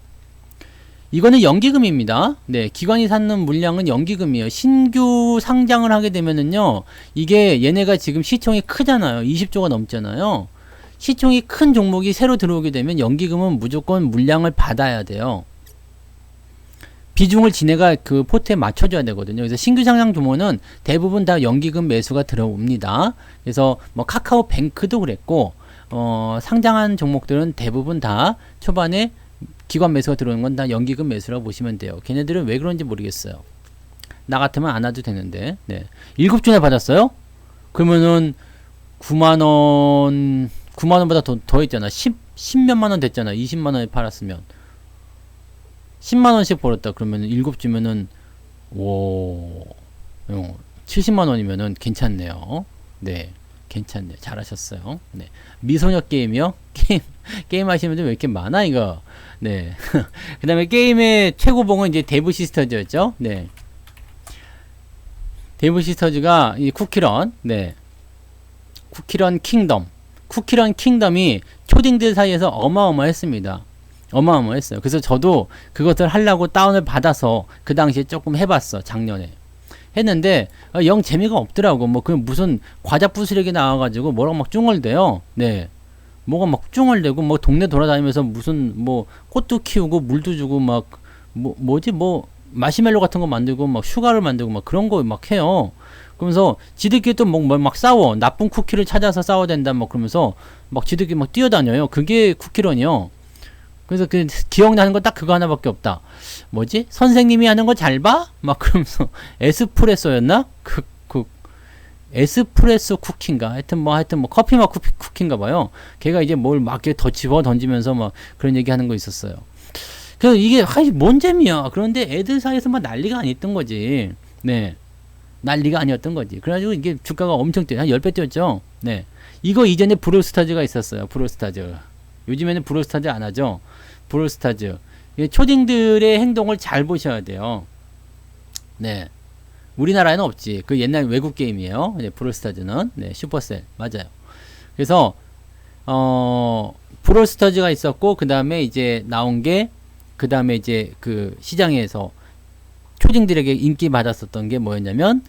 이거는 연기금입니다. 네, 기관이 사는 물량은 연기금이에요. 신규 상장을 하게 되면은요, 이게 얘네가 지금 시총이 크잖아요. 20조가 넘잖아요. 시총이 큰 종목이 새로 들어오게 되면 연기금은 무조건 물량을 받아야 돼요. 비중을 지네가 그 포트에 맞춰줘야 되거든요. 그래서 신규 상장 규모는 대부분 다 연기금 매수가 들어옵니다. 그래서 뭐 카카오뱅크도 그랬고, 상장한 종목들은 대부분 다 초반에 기관 매수가 들어오는 건 다 연기금 매수라고 보시면 돼요. 걔네들은 왜 그런지 모르겠어요. 나 같으면 안 와도 되는데, 네. 7주나 받았어요? 그러면은 9만원보다 더 있잖아. 10몇만원 됐잖아. 20만원에 팔았으면. 10만원씩 벌었다. 그러면 7주면은, 70만원이면은 괜찮네요. 네. 괜찮네요. 잘하셨어요. 네. 미소녀 게임이요? 게임 하시는 분들 왜 이렇게 많아, 이거? 네. 그 다음에 게임의 최고봉은 이제 데브 시스터즈였죠? 네. 데브 시스터즈가 이 쿠키런, 네. 쿠키런 킹덤. 쿠키런 킹덤이 초딩들 사이에서 어마어마했습니다. 어마어마했어요. 그래서 저도 그것을 하려고 다운을 받아서 그 당시에 조금 해봤어. 작년에. 했는데 영 재미가 없더라고. 뭐 그 무슨 과자 부스러기 나와가지고 뭐라고 막 쭝얼대요. 네. 뭐가 막 쭝얼대고 뭐 동네 돌아다니면서 무슨 뭐 꽃도 키우고 물도 주고 막 뭐지 마시멜로 같은 거 만들고 막 슈가를 만들고 막 그런 거 막 해요. 그러면서 지들끼리 또 막 싸워. 나쁜 쿠키를 찾아서 싸워야 된다. 막 그러면서 막 지들끼리 막 뛰어다녀요. 그게 쿠키런이요. 그래서 그 기억나는 거 딱 그거 하나밖에 없다. 뭐지? 선생님이 하는 거 잘 봐? 막 그러면서 에스프레소였나? 에스프레소 쿠키인가 하여튼 뭐 커피 맛 쿠키인가 봐요. 걔가 이제 뭘 막 더 집어 던지면서 막 그런 얘기 하는 거 있었어요. 그래서 이게 뭔 재미야. 그런데 애들 사이에서 막 난리가 아니었던 거지. 네. 난리가 아니었던 거지. 그래가지고 이게 주가가 엄청 뛰어. 한 10배 뛰었죠. 네. 이거 이전에 브롤스타즈가 있었어요. 브롤스타즈. 요즘에는 브롤스타즈 안 하죠. 브롤스타즈. 초딩들의 행동을 잘 보셔야 돼요. 네. 우리나라에는 없지. 그 옛날 외국 게임이에요. 네, 브롤스타즈는. 네, 슈퍼셀. 맞아요. 그래서, 브롤스타즈가 있었고, 그 다음에 이제 나온 게, 그 다음에 이제 그 시장에서 초딩들에게 인기 받았었던 게 뭐였냐면,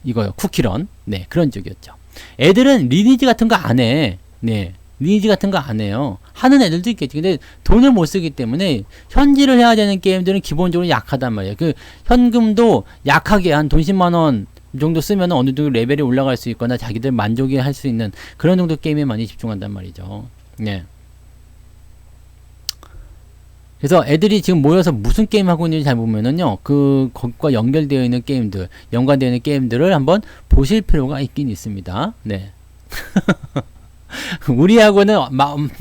이거요. 쿠키런. 네, 그런 쪽이었죠. 애들은 리니지 같은 거 안 해. 네. 리니지 같은 거 안 해요. 하는 애들도 있겠지. 근데 돈을 못 쓰기 때문에 현질을 해야 되는 게임들은 기본적으로 약하단 말이에요. 그 현금도 약하게 한 돈 10만 원 정도 쓰면 어느 정도 레벨이 올라갈 수 있거나 자기들 만족이 할 수 있는 그런 정도 게임에 많이 집중한단 말이죠. 네. 그래서 애들이 지금 모여서 무슨 게임 하고 있는지 잘 보면은요, 거기과 연결되어 있는 게임들, 연관되어 있는 게임들을 한번 보실 필요가 있긴 있습니다. 네. 우리하고는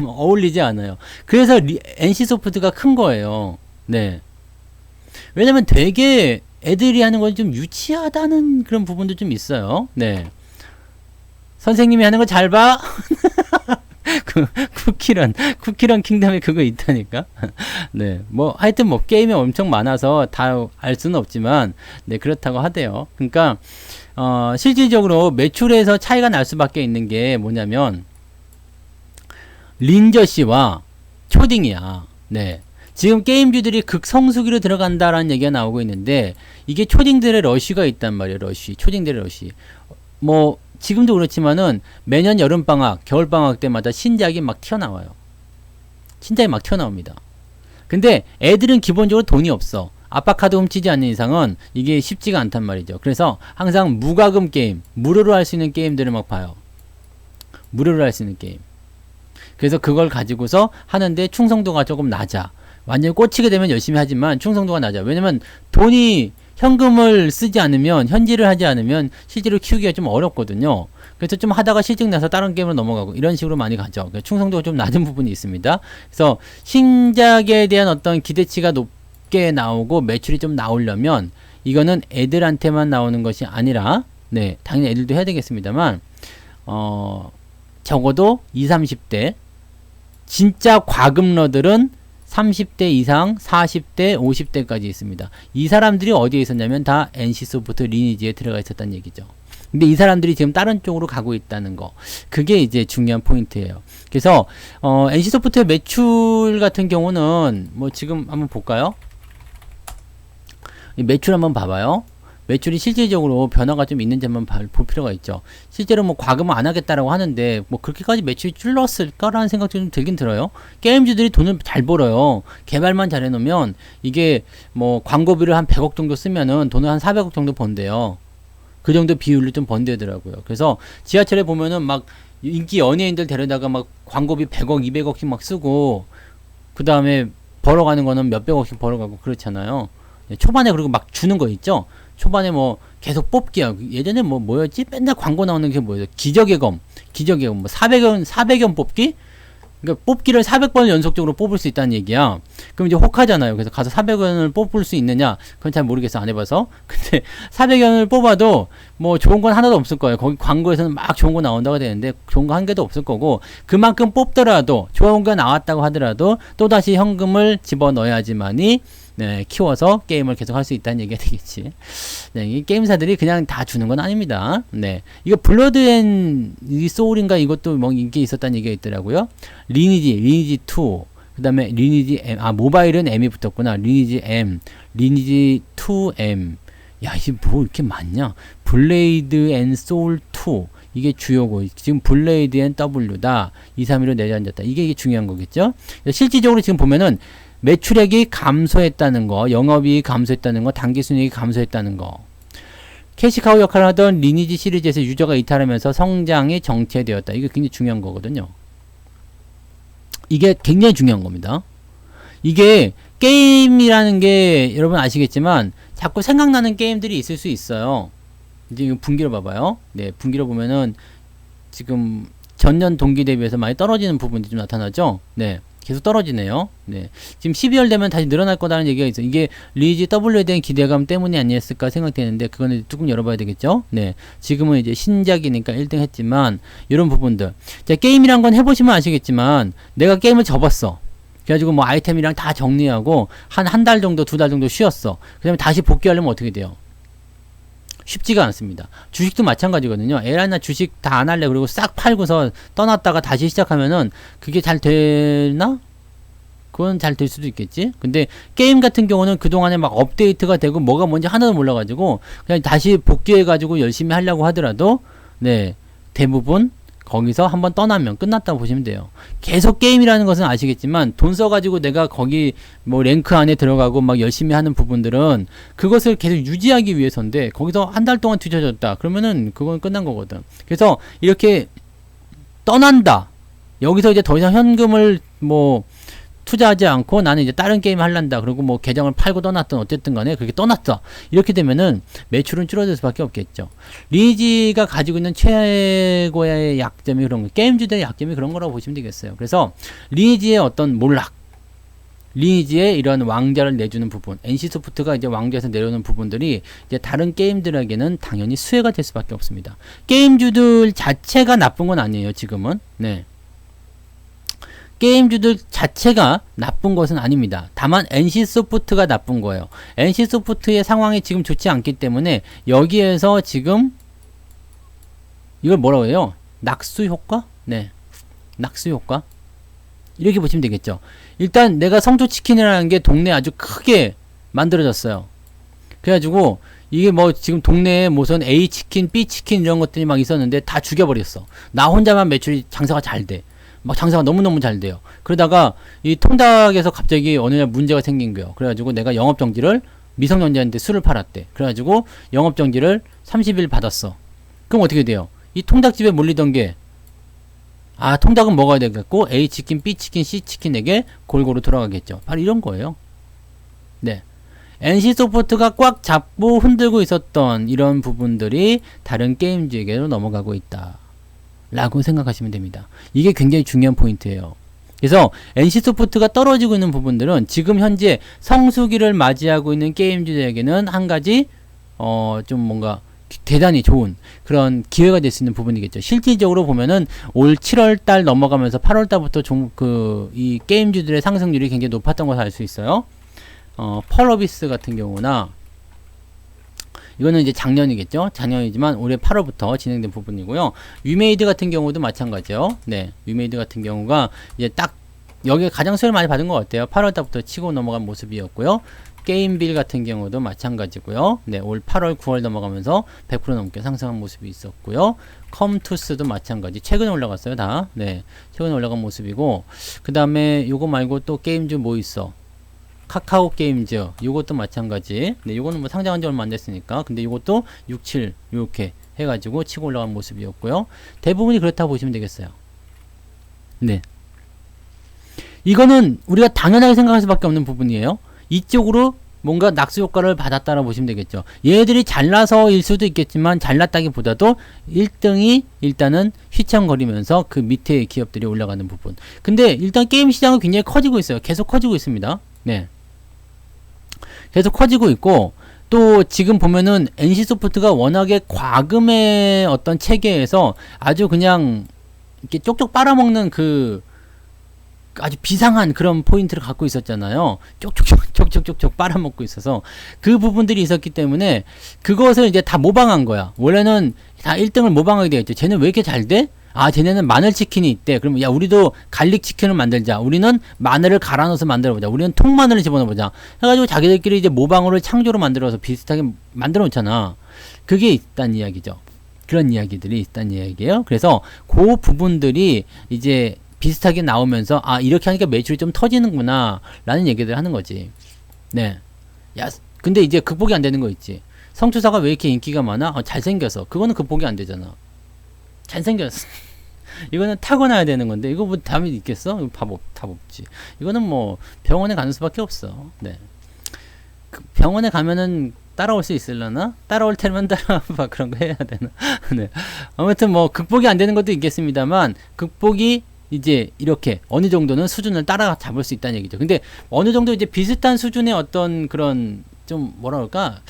어울리지 않아요. 그래서 NC소프트가 큰 거예요. 네. 왜냐면 되게 애들이 하는 건 좀 유치하다는 그런 부분도 좀 있어요. 네. 선생님이 하는 거 잘 봐? 쿠키런 킹덤에 그거 있다니까? 네. 하여튼 게임이 엄청 많아서 다 알 수는 없지만, 네, 그렇다고 하대요. 그러니까, 실질적으로 매출에서 차이가 날 수밖에 있는 게 뭐냐면, 린저씨와 초딩이야. 네. 지금 게임주들이 극성수기로 들어간다라는 얘기가 나오고 있는데, 이게 초딩들의 러쉬가 있단 말이에요. 초딩들의 러쉬. 지금도 그렇지만은 매년 여름방학, 겨울방학 때마다 신작이 막 튀어나와요. 신작이 막 튀어나옵니다. 근데 애들은 기본적으로 돈이 없어. 아빠 카드 훔치지 않는 이상은 이게 쉽지가 않단 말이죠. 그래서 항상 무과금 게임, 무료로 할 수 있는 게임들을 막 봐요. 무료로 할 수 있는 게임. 그래서 그걸 가지고서 하는데 충성도가 조금 낮아. 완전히 꽂히게 되면 열심히 하지만 충성도가 낮아. 왜냐면 현금을 쓰지 않으면, 현질을 하지 않으면 실제로 키우기가 좀 어렵거든요. 그래서 좀 하다가 실증 나서 다른 게임으로 넘어가고 이런 식으로 많이 가죠. 그러니까 충성도가 좀 낮은 부분이 있습니다. 그래서 신작에 대한 어떤 기대치가 높게 나오고 매출이 좀 나오려면 이거는 애들한테만 나오는 것이 아니라, 네, 당연히 애들도 해야 되겠습니다만, 적어도 20, 30대, 진짜 과금러들은 30대 이상, 40대, 50대까지 있습니다. 이 사람들이 어디에 있었냐면 다 NC소프트 리니지에 들어가 있었다는 얘기죠. 근데 이 사람들이 지금 다른 쪽으로 가고 있다는 거. 그게 이제 중요한 포인트예요. 그래서 NC소프트의 매출 같은 경우는 지금 한번 볼까요? 매출 한번 봐봐요. 매출이 실질적으로 변화가 좀 있는지 한번 볼 필요가 있죠. 실제로 과금을 안 하겠다라고 하는데 그렇게까지 매출이 줄었을까라는 생각도 좀 들긴 들어요. 게임주들이 돈을 잘 벌어요. 개발만 잘 해놓으면 이게 광고비를 한 100억 정도 쓰면은 돈을 한 400억 정도 번대요. 그 정도 비율로 좀 번대더라고요. 그래서 지하철에 보면은 인기 연예인들 데려다가 광고비 100억, 200억씩 쓰고 그 다음에 벌어가는 거는 몇백억씩 벌어가고 그렇잖아요. 초반에 그리고 주는 거 있죠. 초반에 계속 뽑기야. 예전에 뭐였지? 맨날 광고 나오는 게 뭐였어? 기적의 검 400원 뽑기? 그러니까 뽑기를 400번 연속적으로 뽑을 수 있다는 얘기야. 그럼 이제 혹하잖아요. 그래서 가서 400원을 뽑을 수 있느냐? 그건 잘 모르겠어. 안 해봐서. 근데 400원을 뽑아도 좋은 건 하나도 없을 거예요. 거기 광고에서는 막 좋은 거 나온다고 되는데 좋은 거 한 개도 없을 거고, 그만큼 뽑더라도 좋은 거 나왔다고 하더라도 또다시 현금을 집어넣어야지만이, 네, 키워서 게임을 계속 할 수 있다는 얘기가 되겠지. 네, 이 게임사들이 그냥 다 주는 건 아닙니다. 네, 이거 블러드 앤 소울인가 이것도 인기 있었다는 얘기가 있더라고요. 리니지 2, 그 다음에 리니지 M, 모바일은 M이 붙었구나. 리니지 M, 리니지 2M. 야, 이게 이렇게 많냐? 블레이드 앤 소울 2. 이게 주요고, 지금 블레이드 앤 W다. 2, 3위로 내려앉았다. 이게 중요한 거겠죠? 실질적으로 지금 보면은 매출액이 감소했다는 거, 영업이익이 감소했다는 거, 당기순이익이 감소했다는 거. 캐시카우 역할을 하던 리니지 시리즈에서 유저가 이탈하면서 성장이 정체되었다. 이게 굉장히 중요한 거거든요. 이게 굉장히 중요한 겁니다. 이게 게임이라는 게 여러분 아시겠지만 자꾸 생각나는 게임들이 있을 수 있어요. 이제 이거 분기로 봐봐요. 네, 분기로 보면은 지금 전년 동기 대비해서 많이 떨어지는 부분이 좀 나타나죠. 네, 계속 떨어지네요. 네, 지금 12월 되면 다시 늘어날 거다라는 얘기가 있어요. 이게 리니지 W에 대한 기대감 때문이 아니었을까 생각되는데 그거는 뚜껑 열어봐야 되겠죠. 네, 지금은 이제 신작이니까 1등 했지만 이런 부분들. 자, 게임이란 건 해보시면 아시겠지만 내가 게임을 접었어. 그래가지고 뭐 아이템이랑 다 정리하고 한 달 정도, 2달 정도 쉬었어. 그 다음에 다시 복귀하려면 어떻게 돼요? 쉽지가 않습니다. 주식도 마찬가지거든요. 에라이 나 주식 다 안 할래 그리고 싹 팔고서 떠났다가 다시 시작하면은 그게 잘 되나? 그건 잘 될 수도 있겠지. 근데 게임 같은 경우는 그동안에 막 업데이트가 되고 뭐가 뭔지 하나도 몰라가지고 그냥 다시 복귀해가지고 열심히 하려고 하더라도 네, 대부분 거기서 한번 떠나면 끝났다고 보시면 돼요. 계속 게임이라는 것은 아시겠지만 돈 써가지고 내가 거기 뭐 랭크 안에 들어가고 막 열심히 하는 부분들은 그것을 계속 유지하기 위해서인데 거기서 한 달 동안 뒤쳐졌다 그러면은 그건 끝난 거거든. 그래서 이렇게 떠난다. 여기서 이제 더 이상 현금을 뭐 투자하지 않고 나는 이제 다른 게임 할란다. 그리고 뭐 계정을 팔고 떠났든 어쨌든 간에 그렇게 떠났어. 이렇게 되면은 매출은 줄어들 수밖에 없겠죠. 리니지가 가지고 있는 최고의 약점이 그런 거, 게임주들의 약점이 그런 거라고 보시면 되겠어요. 그래서 리니지의 어떤 몰락, 리니지의 이런 왕자를 내주는 부분, NC소프트가 이제 왕자에서 내려오는 부분들이 이제 다른 게임들에게는 당연히 수혜가 될 수밖에 없습니다. 게임주들 자체가 나쁜 건 아니에요, 지금은. 네. 게임주들 자체가 나쁜 것은 아닙니다. 다만 NC소프트가 나쁜 거예요. NC소프트의 상황이 지금 좋지 않기 때문에 여기에서 지금 이걸 뭐라고 해요? 낙수 효과? 네. 낙수 효과? 이렇게 보시면 되겠죠. 일단 내가 성조치킨이라는 게 동네에 아주 크게 만들어졌어요. 그래가지고 이게 뭐 지금 동네에 무슨 A치킨, B치킨 이런 것들이 막 있었는데 다 죽여버렸어. 나 혼자만 매출이 장사가 잘 돼. 막 장사가 너무너무 잘 돼요. 그러다가 이 통닭에서 갑자기 어느 날 문제가 생긴 거예요. 그래가지고 내가 영업정지를 미성년자한테 술을 팔았대. 그래가지고 영업정지를 30일 받았어. 그럼 어떻게 돼요? 이 통닭집에 몰리던 게 통닭은 먹어야 되겠고 A치킨, B치킨, C치킨에게 골고루 돌아가겠죠. 바로 이런 거예요. 네. NC소프트가 꽉 잡고 흔들고 있었던 이런 부분들이 다른 게임주에게로 넘어가고 있다. 라고 생각하시면 됩니다. 이게 굉장히 중요한 포인트예요. 그래서 NC소프트가 떨어지고 있는 부분들은 지금 현재 성수기를 맞이하고 있는 게임주들에게는 한 가지 좀 뭔가 대단히 좋은 그런 기회가 될 수 있는 부분이겠죠. 실질적으로 보면은 올 7월달 넘어가면서 8월달부터 좀 이 게임주들의 상승률이 굉장히 높았던 것을 알 수 있어요. 펄어비스 같은 경우나 이거는 이제 작년이겠죠. 작년이지만 올해 8월부터 진행된 부분이고요. 위메이드 같은 경우도 마찬가지요. 네, 위메이드 같은 경우가 이제 딱 여기에 가장 수혜를 많이 받은 것 같아요. 8월달부터 치고 넘어간 모습이었고요. 게임빌 같은 경우도 마찬가지고요. 네, 올 8월, 9월 넘어가면서 100% 넘게 상승한 모습이 있었고요. 컴투스도 마찬가지. 최근에 올라갔어요, 다. 네, 최근에 올라간 모습이고, 그 다음에 요거 말고 또 게임즈 뭐 있어? 카카오 게임즈 요것도 마찬가지. 네, 요거는 뭐 상장한 지 얼마 안 됐으니까. 근데 요것도 6, 7 요렇게 해가지고 치고 올라간 모습이었고요. 대부분이 그렇다고 보시면 되겠어요. 네. 이거는 우리가 당연하게 생각할 수밖에 없는 부분이에요. 이쪽으로 뭔가 낙수 효과를 받았다라고 보시면 되겠죠. 얘들이 잘나서일 수도 있겠지만 잘났다기보다도 1등이 일단은 휘청거리면서 그 밑에 기업들이 올라가는 부분. 근데 일단 게임 시장은 굉장히 커지고 있어요. 계속 커지고 있습니다. 네. 계속 커지고 있고 또 지금 보면은 NC소프트가 워낙에 과금의 어떤 체계에서 아주 그냥 이렇게 쪽쪽 빨아먹는 그 아주 비상한 그런 포인트를 갖고 있었잖아요. 쪽쪽쪽 빨아먹고 있어서 그 부분들이 있었기 때문에 그것을 이제 다 모방한 거야. 원래는 다 1등을 모방하게 되었죠. 쟤는 왜 이렇게 잘 돼? 쟤네는 마늘 치킨이 있대. 그러면 야 우리도 갈릭 치킨을 만들자. 우리는 마늘을 갈아 넣어서 만들어보자. 우리는 통마늘을 집어넣어보자. 해가지고 자기들끼리 이제 모방으로 창조로 만들어서 비슷하게 만들어 놓잖아. 그게 있다는 이야기죠. 그런 이야기들이 있다는 이야기예요. 그래서 그 부분들이 이제 비슷하게 나오면서 이렇게 하니까 매출이 좀 터지는구나 라는 얘기들 하는 거지. 네. 야 근데 이제 극복이 안 되는 거 있지. 성추사가 왜 이렇게 인기가 많아? 잘생겨서. 그거는 극복이 안 되잖아. 잘생겼어. 이거는 타고나야 되는 건데 이거 뭐 답이 있겠어? 답 없지. 이거는 뭐 병원에 가는 수밖에 없어. 네. 그 병원에 가면은 따라올 수 있으려나? 따라올 테면 따라와봐. 그런 거 해야 되나? 네. 아무튼 뭐 극복이 안 되는 것도 있겠습니다만 극복이 이제 이렇게 어느 정도는 수준을 따라잡을 수 있다는 얘기죠. 근데 어느 정도 이제 비슷한 수준의 어떤 그런 좀 뭐라 그럴까?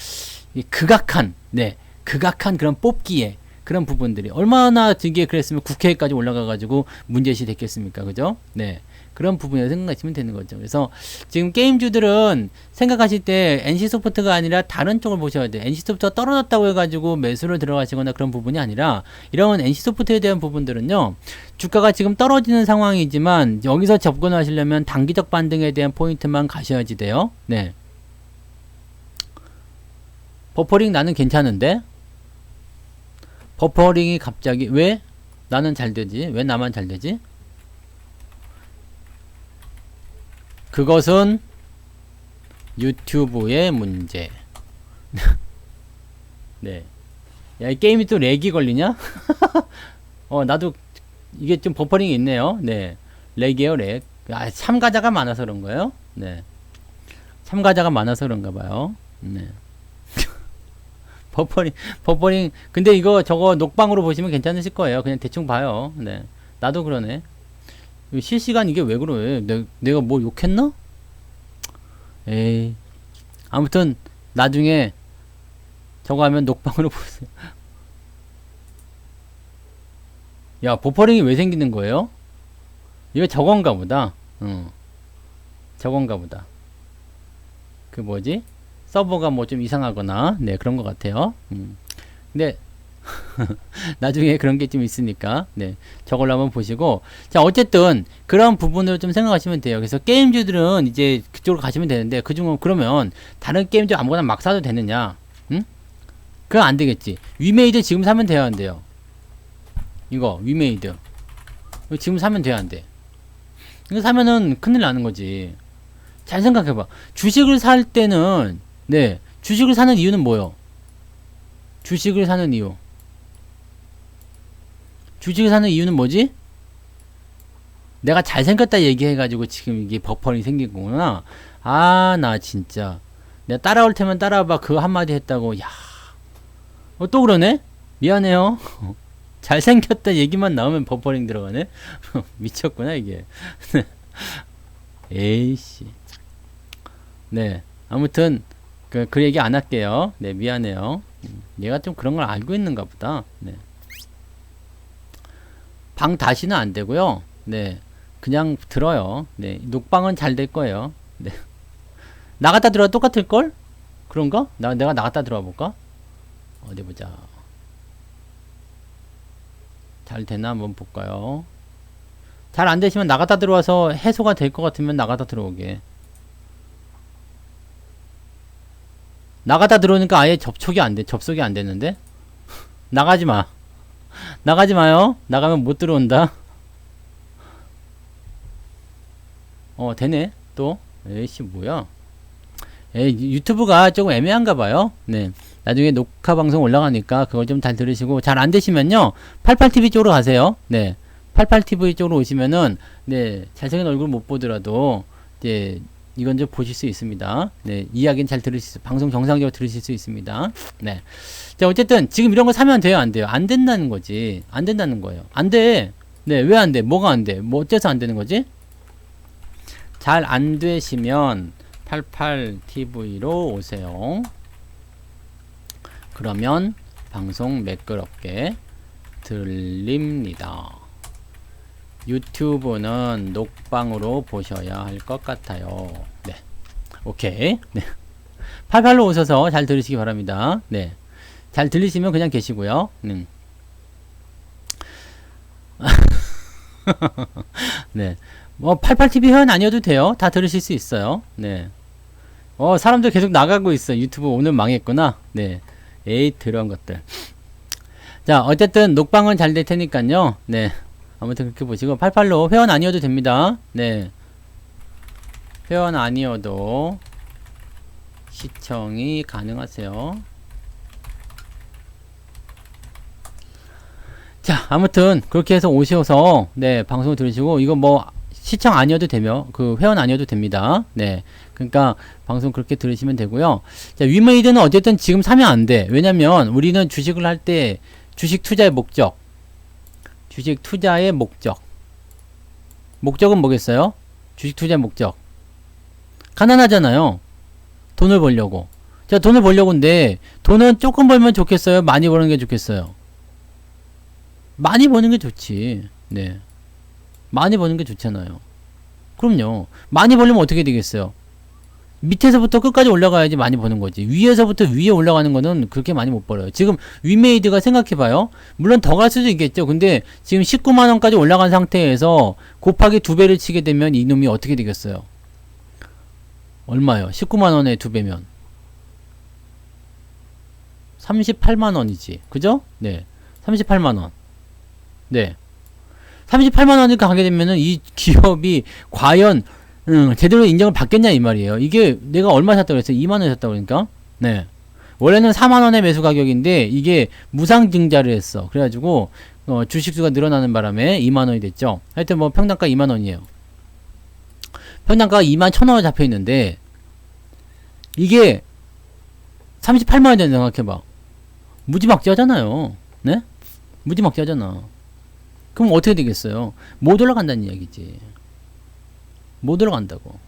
극악한, 네, 극악한 그런 뽑기에 그런 부분들이 얼마나 되게 그랬으면 국회까지 올라가가지고 문제시 됐겠습니까, 그죠? 네, 그런 부분에 생각하시면 되는 거죠. 그래서 지금 게임주들은 생각하실 때 NC소프트가 아니라 다른 쪽을 보셔야 돼요. NC소프트가 떨어졌다고 해가지고 매수를 들어가시거나 그런 부분이 아니라 이런 NC소프트에 대한 부분들은요, 주가가 지금 떨어지는 상황이지만 여기서 접근하시려면 단기적 반등에 대한 포인트만 가셔야지 돼요. 네. 버퍼링 나는 괜찮은데? 버퍼링이 갑자기 왜 나는 잘 되지? 왜 나만 잘 되지? 그것은 유튜브의 문제. 네. 야, 이 게임이 또 렉이 걸리냐? 나도 이게 좀 버퍼링이 있네요. 네. 렉이에요, 렉. 아, 참가자가 많아서 그런 거예요? 네. 참가자가 많아서 그런가 봐요. 네. 버퍼링. 근데 이거 저거 녹방으로 보시면 괜찮으실 거예요. 그냥 대충 봐요. 네. 나도 그러네. 실시간 이게 왜 그래? 내가 뭐 욕했나? 에이. 아무튼, 나중에 저거 하면 녹방으로 보세요. 야, 버퍼링이 왜 생기는 거예요? 이거 저건가 보다. 저건가 보다. 그 뭐지? 서버가 뭐 좀 이상하거나, 네, 그런 것 같아요. 근데, 나중에 그런 게 좀 있으니까, 네, 저걸로 한번 보시고, 자, 어쨌든, 그런 부분을 좀 생각하시면 돼요. 그래서 게임주들은 이제 그쪽으로 가시면 되는데, 그러면, 다른 게임주 아무거나 막 사도 되느냐? 응? 그건 안 되겠지. 위메이드 지금 사면 돼야 한대요. 이거, 위메이드. 이거 지금 사면 돼야 안 돼. 이거 사면은 큰일 나는 거지. 잘 생각해봐. 주식을 살 때는, 네, 주식을 사는 이유는 뭐요? 주식을 사는 이유. 주식을 사는 이유는 뭐지? 내가 잘생겼다 얘기해가지고 지금 이게 버퍼링이 생긴 거구나. 아, 나 진짜. 내가 따라올 테면 따라와봐. 그거 한마디 했다고. 야, 또 그러네? 미안해요. 잘생겼다 얘기만 나오면 버퍼링 들어가네? 미쳤구나, 이게. 에이씨. 네. 아무튼, 그 얘기 안 할게요. 네, 미안해요. 얘가 좀 그런 걸 알고 있는가 보다. 네. 방 다시는 안 되고요. 네. 그냥 들어요. 네. 녹방은 잘 될 거예요. 네. 나갔다 들어와 똑같을걸? 그런가? 내가 나갔다 들어와 볼까? 어디 보자. 잘 되나 한번 볼까요? 잘 안 되시면 나갔다 들어와서 해소가 될 것 같으면 나갔다 들어오게. 나가다 들어오니까 아예 접촉이 안 돼. 접속이 안 되는데? 나가지 마. 나가지 마요. 나가면 못 들어온다. 되네. 또. 에이씨, 뭐야. 에이, 유튜브가 조금 애매한가 봐요. 네. 나중에 녹화 방송 올라가니까 그걸 좀 잘 들으시고, 잘 안 되시면요. 88TV 쪽으로 가세요. 네. 88TV 쪽으로 오시면은, 네. 잘생긴 얼굴 못 보더라도, 이제, 이건 좀 보실 수 있습니다. 네, 이야기는 잘 방송 정상적으로 들으실 수 있습니다. 네. 자, 어쨌든, 지금 이런 거 사면 돼요, 안 돼요? 안 된다는 거지. 안 된다는 거예요. 안 돼. 네, 왜 안 돼? 뭐가 안 돼? 뭐, 어째서 안 되는 거지? 잘 안 되시면, 88TV로 오세요. 그러면, 방송 매끄럽게 들립니다. 유튜브는 녹방으로 보셔야 할 것 같아요. 네. 오케이. 네. 88로 오셔서 잘 들으시기 바랍니다. 네. 잘 들리시면 그냥 계시고요. 네. 뭐, 88TV 회원 아니어도 돼요. 다 들으실 수 있어요. 네. 사람들 계속 나가고 있어. 유튜브 오늘 망했구나. 네. 에이, 더러운 것들. 자, 어쨌든, 녹방은 잘 될 테니까요. 네. 아무튼 그렇게 보시고 88로 회원 아니어도 됩니다. 네. 회원 아니어도 시청이 가능하세요. 자, 아무튼 그렇게 해서 오셔서 네, 방송 들으시고 이거 뭐 시청 아니어도 되며 그 회원 아니어도 됩니다. 네. 그러니까 방송 그렇게 들으시면 되고요. 자, 위메이드는 어쨌든 지금 사면 안 돼. 왜냐면 우리는 주식을 할 때 주식 투자의 목적. 주식 투자의 목적은 뭐겠어요? 주식 투자의 목적. 가난하잖아요. 돈을 벌려고. 자, 돈을 벌려고인데 돈은 조금 벌면 좋겠어요? 많이 버는 게 좋겠어요? 많이 버는 게 좋지. 네. 많이 버는 게 좋잖아요. 그럼요. 많이 벌려면 어떻게 되겠어요? 밑에서부터 끝까지 올라가야지 많이 버는 거지. 위에서부터 위에 올라가는 거는 그렇게 많이 못 벌어요. 지금 위메이드가 생각해봐요. 물론 더 갈 수도 있겠죠. 근데 지금 19만원까지 올라간 상태에서 곱하기 2배를 치게 되면 이놈이 어떻게 되겠어요? 얼마요? 19만원에 2배면 38만원이지. 그죠? 네. 38만원. 네. 38만원을 가게 되면은 이 기업이 과연 제대로 인정을 받겠냐 이 말이에요. 이게 내가 얼마 샀다고 그랬어요? 2만원 샀다고 그러니까. 네. 원래는 4만원의 매수 가격인데 이게 무상증자를 했어. 그래가지고 주식수가 늘어나는 바람에 2만원이 됐죠. 하여튼 뭐 평당가 2만원이에요. 평당가가 2만 1,000원 잡혀있는데 이게 38만원 된다 생각해봐. 무지막지하잖아요. 네? 무지막지하잖아. 그럼 어떻게 되겠어요? 못 올라간다는 이야기지. 못 올라간다고.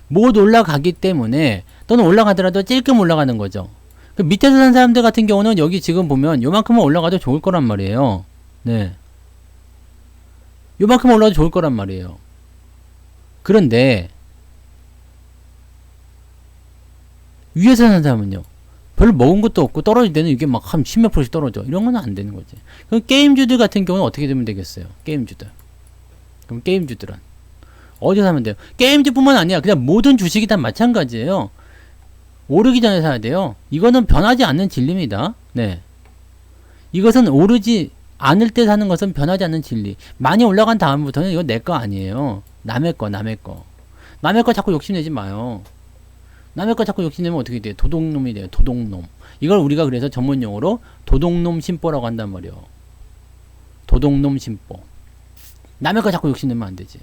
못 올라가기 때문에 또는 올라가더라도 찔끔 올라가는 거죠. 그 밑에서 산 사람들 같은 경우는 여기 지금 보면 요만큼은 올라가도 좋을 거란 말이에요. 네. 요만큼 올라가도 좋을 거란 말이에요. 그런데 위에서 산 사람은요. 별로 먹은 것도 없고 떨어질 때는 이게 막 한 10몇 %씩 떨어져. 이런 건 안 되는 거지. 그럼 게임주들 같은 경우는 어떻게 되면 되겠어요? 게임주들. 그럼 게임주들은 어디서 사면 돼요? 게임주뿐만 아니라 그냥 모든 주식이 다 마찬가지예요. 오르기 전에 사야 돼요. 이거는 변하지 않는 진리입니다. 네. 이것은 오르지 않을 때 사는 것은 변하지 않는 진리. 많이 올라간 다음부터는 이거 내 거 아니에요. 남의 거. 남의 거 자꾸 욕심내지 마요. 남의 거 자꾸 욕심내면 어떻게 돼요? 도둑놈이 돼요. 도둑놈. 이걸 우리가 그래서 전문용어로 도둑놈 심보라고 한단 말이에요. 도둑놈 심보. 남의 거 자꾸 욕심내면 안 되지.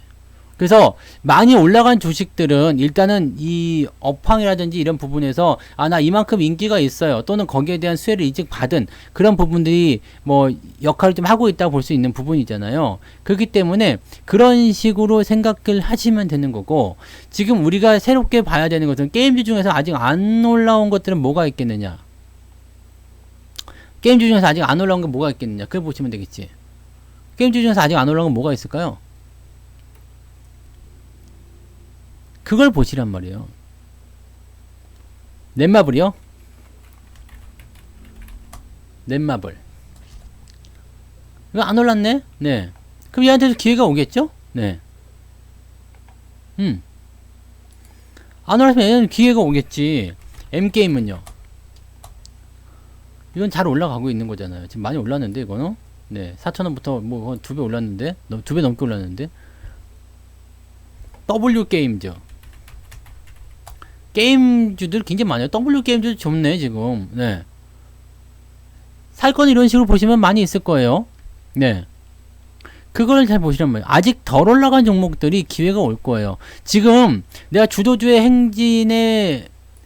그래서 많이 올라간 주식들은 일단은 이 업황이라든지 이런 부분에서 나 이만큼 인기가 있어요. 또는 거기에 대한 수혜를 일찍 받은 그런 부분들이 뭐 역할을 좀 하고 있다고 볼 수 있는 부분이잖아요. 그렇기 때문에 그런 식으로 생각을 하시면 되는 거고, 지금 우리가 새롭게 봐야 되는 것은 게임주 중에서 아직 안 올라온 것들은 뭐가 있겠느냐. 게임주 중에서 아직 안 올라온 건 뭐가 있겠느냐. 그걸 보시면 되겠지. 게임주 중에서 아직 안 올라온 건 뭐가 있을까요? 그걸 보시란 말이에요. 넷마블이요? 넷마블. 이거 안 올랐네? 네. 그럼 얘한테도 기회가 오겠죠? 네. 안 올랐으면 얘는 기회가 오겠지. M게임은요? 이건 잘 올라가고 있는 거잖아요. 지금 많이 올랐는데, 이거는? 네. 4,000원부터 뭐 2배 올랐는데? 2배 넘게 올랐는데? W게임즈. 게임주들 굉장히 많아요. W게임주도 좋네, 지금. 네. 살 건 이런 식으로 보시면 많이 있을 거예요. 네. 그걸 잘 보시란 말이에요. 아직 덜 올라간 종목들이 기회가 올 거예요. 지금 내가 주도주의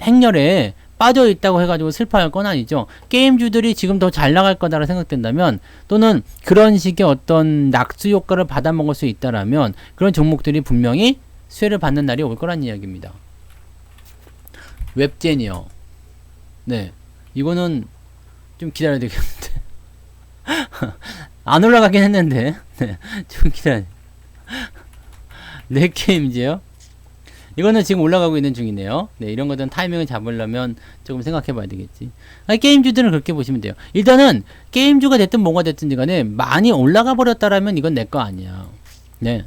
행렬에 빠져 있다고 해가지고 슬퍼할 건 아니죠. 게임주들이 지금 더 잘 나갈 거다라고 생각된다면, 또는 그런 식의 어떤 낙수 효과를 받아먹을 수 있다라면, 그런 종목들이 분명히 수혜를 받는 날이 올 거란 이야기입니다. 웹젠이요. 네. 이거는 좀 기다려야 되겠는데. 안 올라가긴 했는데. 네. 좀 기다려. 넷게임즈요. 이거는 지금 올라가고 있는 중이네요. 네. 이런 것들은 타이밍을 잡으려면 조금 생각해 봐야 되겠지. 게임주들은 그렇게 보시면 돼요. 일단은 게임주가 됐든 뭐가 됐든 간에 많이 올라가 버렸다라면 이건 내 거 아니야. 네.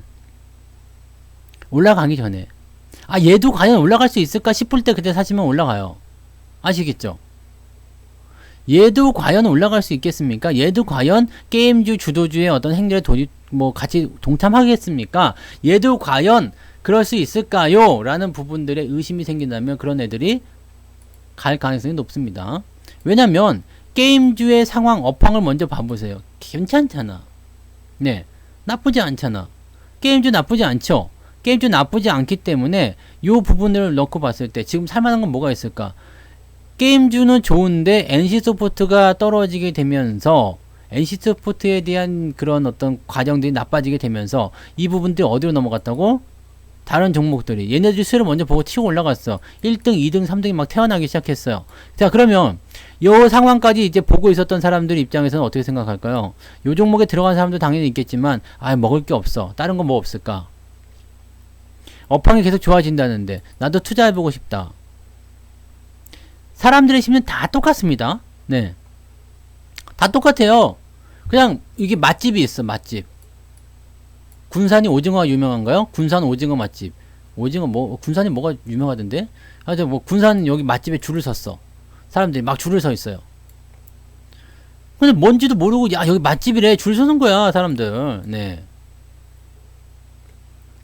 올라가기 전에. 얘도 과연 올라갈 수 있을까 싶을 때 그때 사시면 올라가요. 아시겠죠? 얘도 과연 올라갈 수 있겠습니까? 얘도 과연 게임주 주도주의 어떤 행렬에 같이 동참하겠습니까? 얘도 과연 그럴 수 있을까요? 라는 부분들에 의심이 생긴다면 그런 애들이 갈 가능성이 높습니다. 왜냐면 게임주의 상황, 업황을 먼저 봐보세요. 괜찮잖아. 네. 나쁘지 않잖아. 게임주 나쁘지 않죠. 게임주 나쁘지 않기 때문에 요 부분을 넣고 봤을 때 지금 살만한 건 뭐가 있을까? 게임주는 좋은데 NC소프트가 떨어지게 되면서 NC소프트에 대한 그런 어떤 과정들이 나빠지게 되면서 이 부분들이 어디로 넘어갔다고? 다른 종목들이 얘네들이 수혜를 먼저 보고 튀고 올라갔어. 1등, 2등, 3등이 막 태어나기 시작했어요. 자, 그러면 요 상황까지 이제 보고 있었던 사람들 입장에서는 어떻게 생각할까요? 요 종목에 들어간 사람도 당연히 있겠지만 먹을 게 없어. 다른 건 뭐 없을까? 업황이 계속 좋아진다는데 나도 투자해보고 싶다. 사람들의 심리는 다 똑같습니다. 네, 다 똑같아요. 그냥 이게 맛집이 있어. 맛집. 군산이 오징어가 유명한가요? 군산 오징어 맛집. 오징어 군산이 뭐가 유명하던데? 하여튼 군산 여기 맛집에 줄을 섰어. 사람들이 막 줄을 서 있어요. 근데 뭔지도 모르고 여기 맛집이래. 줄 서는 거야 사람들. 네.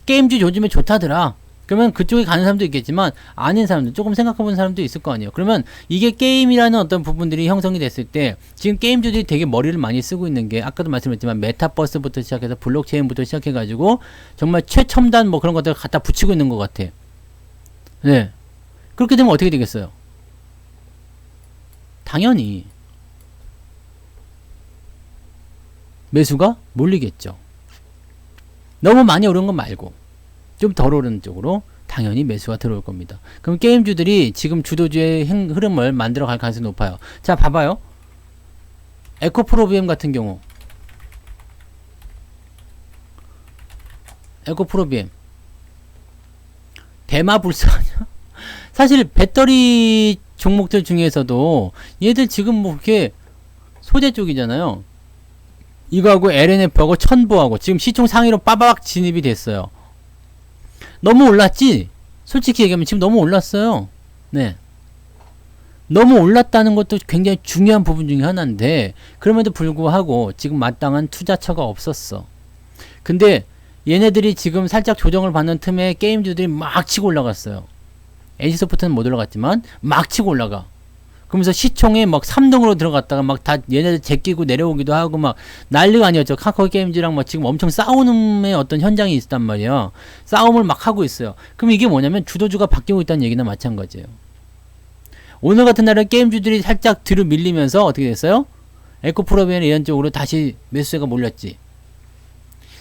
게임주 요즘에 좋다더라. 그러면 그쪽에 가는 사람도 있겠지만 아닌 사람들, 조금 생각해보는 사람도 있을 거 아니에요. 그러면 이게 게임이라는 어떤 부분들이 형성이 됐을 때 지금 게임주들이 되게 머리를 많이 쓰고 있는 게 아까도 말씀드렸지만 메타버스부터 시작해서 블록체인부터 시작해가지고 정말 최첨단 그런 것들을 갖다 붙이고 있는 것 같아. 네. 그렇게 되면 어떻게 되겠어요? 당연히 매수가 몰리겠죠. 너무 많이 오른 건 말고 좀 덜 오르는 쪽으로 당연히 매수가 들어올 겁니다. 그럼 게임주들이 지금 주도주의 흐름을 만들어 갈 가능성이 높아요. 자, 봐봐요. 에코프로비엠 같은 경우 에코프로비엠 대마불사냐? 사실 배터리 종목들 중에서도 얘들 지금 이렇게 소재 쪽이잖아요. 이거하고 LNF하고 천보하고 지금 시총 상위로 빠바박 진입이 됐어요. 너무 올랐지? 솔직히 얘기하면 지금 너무 올랐어요. 네. 너무 올랐다는 것도 굉장히 중요한 부분 중에 하나인데 그럼에도 불구하고 지금 마땅한 투자처가 없었어. 근데 얘네들이 지금 살짝 조정을 받는 틈에 게임주들이 막 치고 올라갔어요. NC소프트는 못 올라갔지만 막 치고 올라가. 그러면서 시총에 막 3등으로 들어갔다가 막 다 얘네들 제끼고 내려오기도 하고 막 난리가 아니었죠. 카카오 게임즈랑 막 지금 엄청 싸우는 어떤 현장이 있단 말이에요. 싸움을 막 하고 있어요. 그럼 이게 뭐냐면 주도주가 바뀌고 있다는 얘기나 마찬가지예요. 오늘 같은 날은 게임주들이 살짝 뒤로 밀리면서 어떻게 됐어요? 에코프로비엠 이런 쪽으로 다시 매수세가 몰렸지.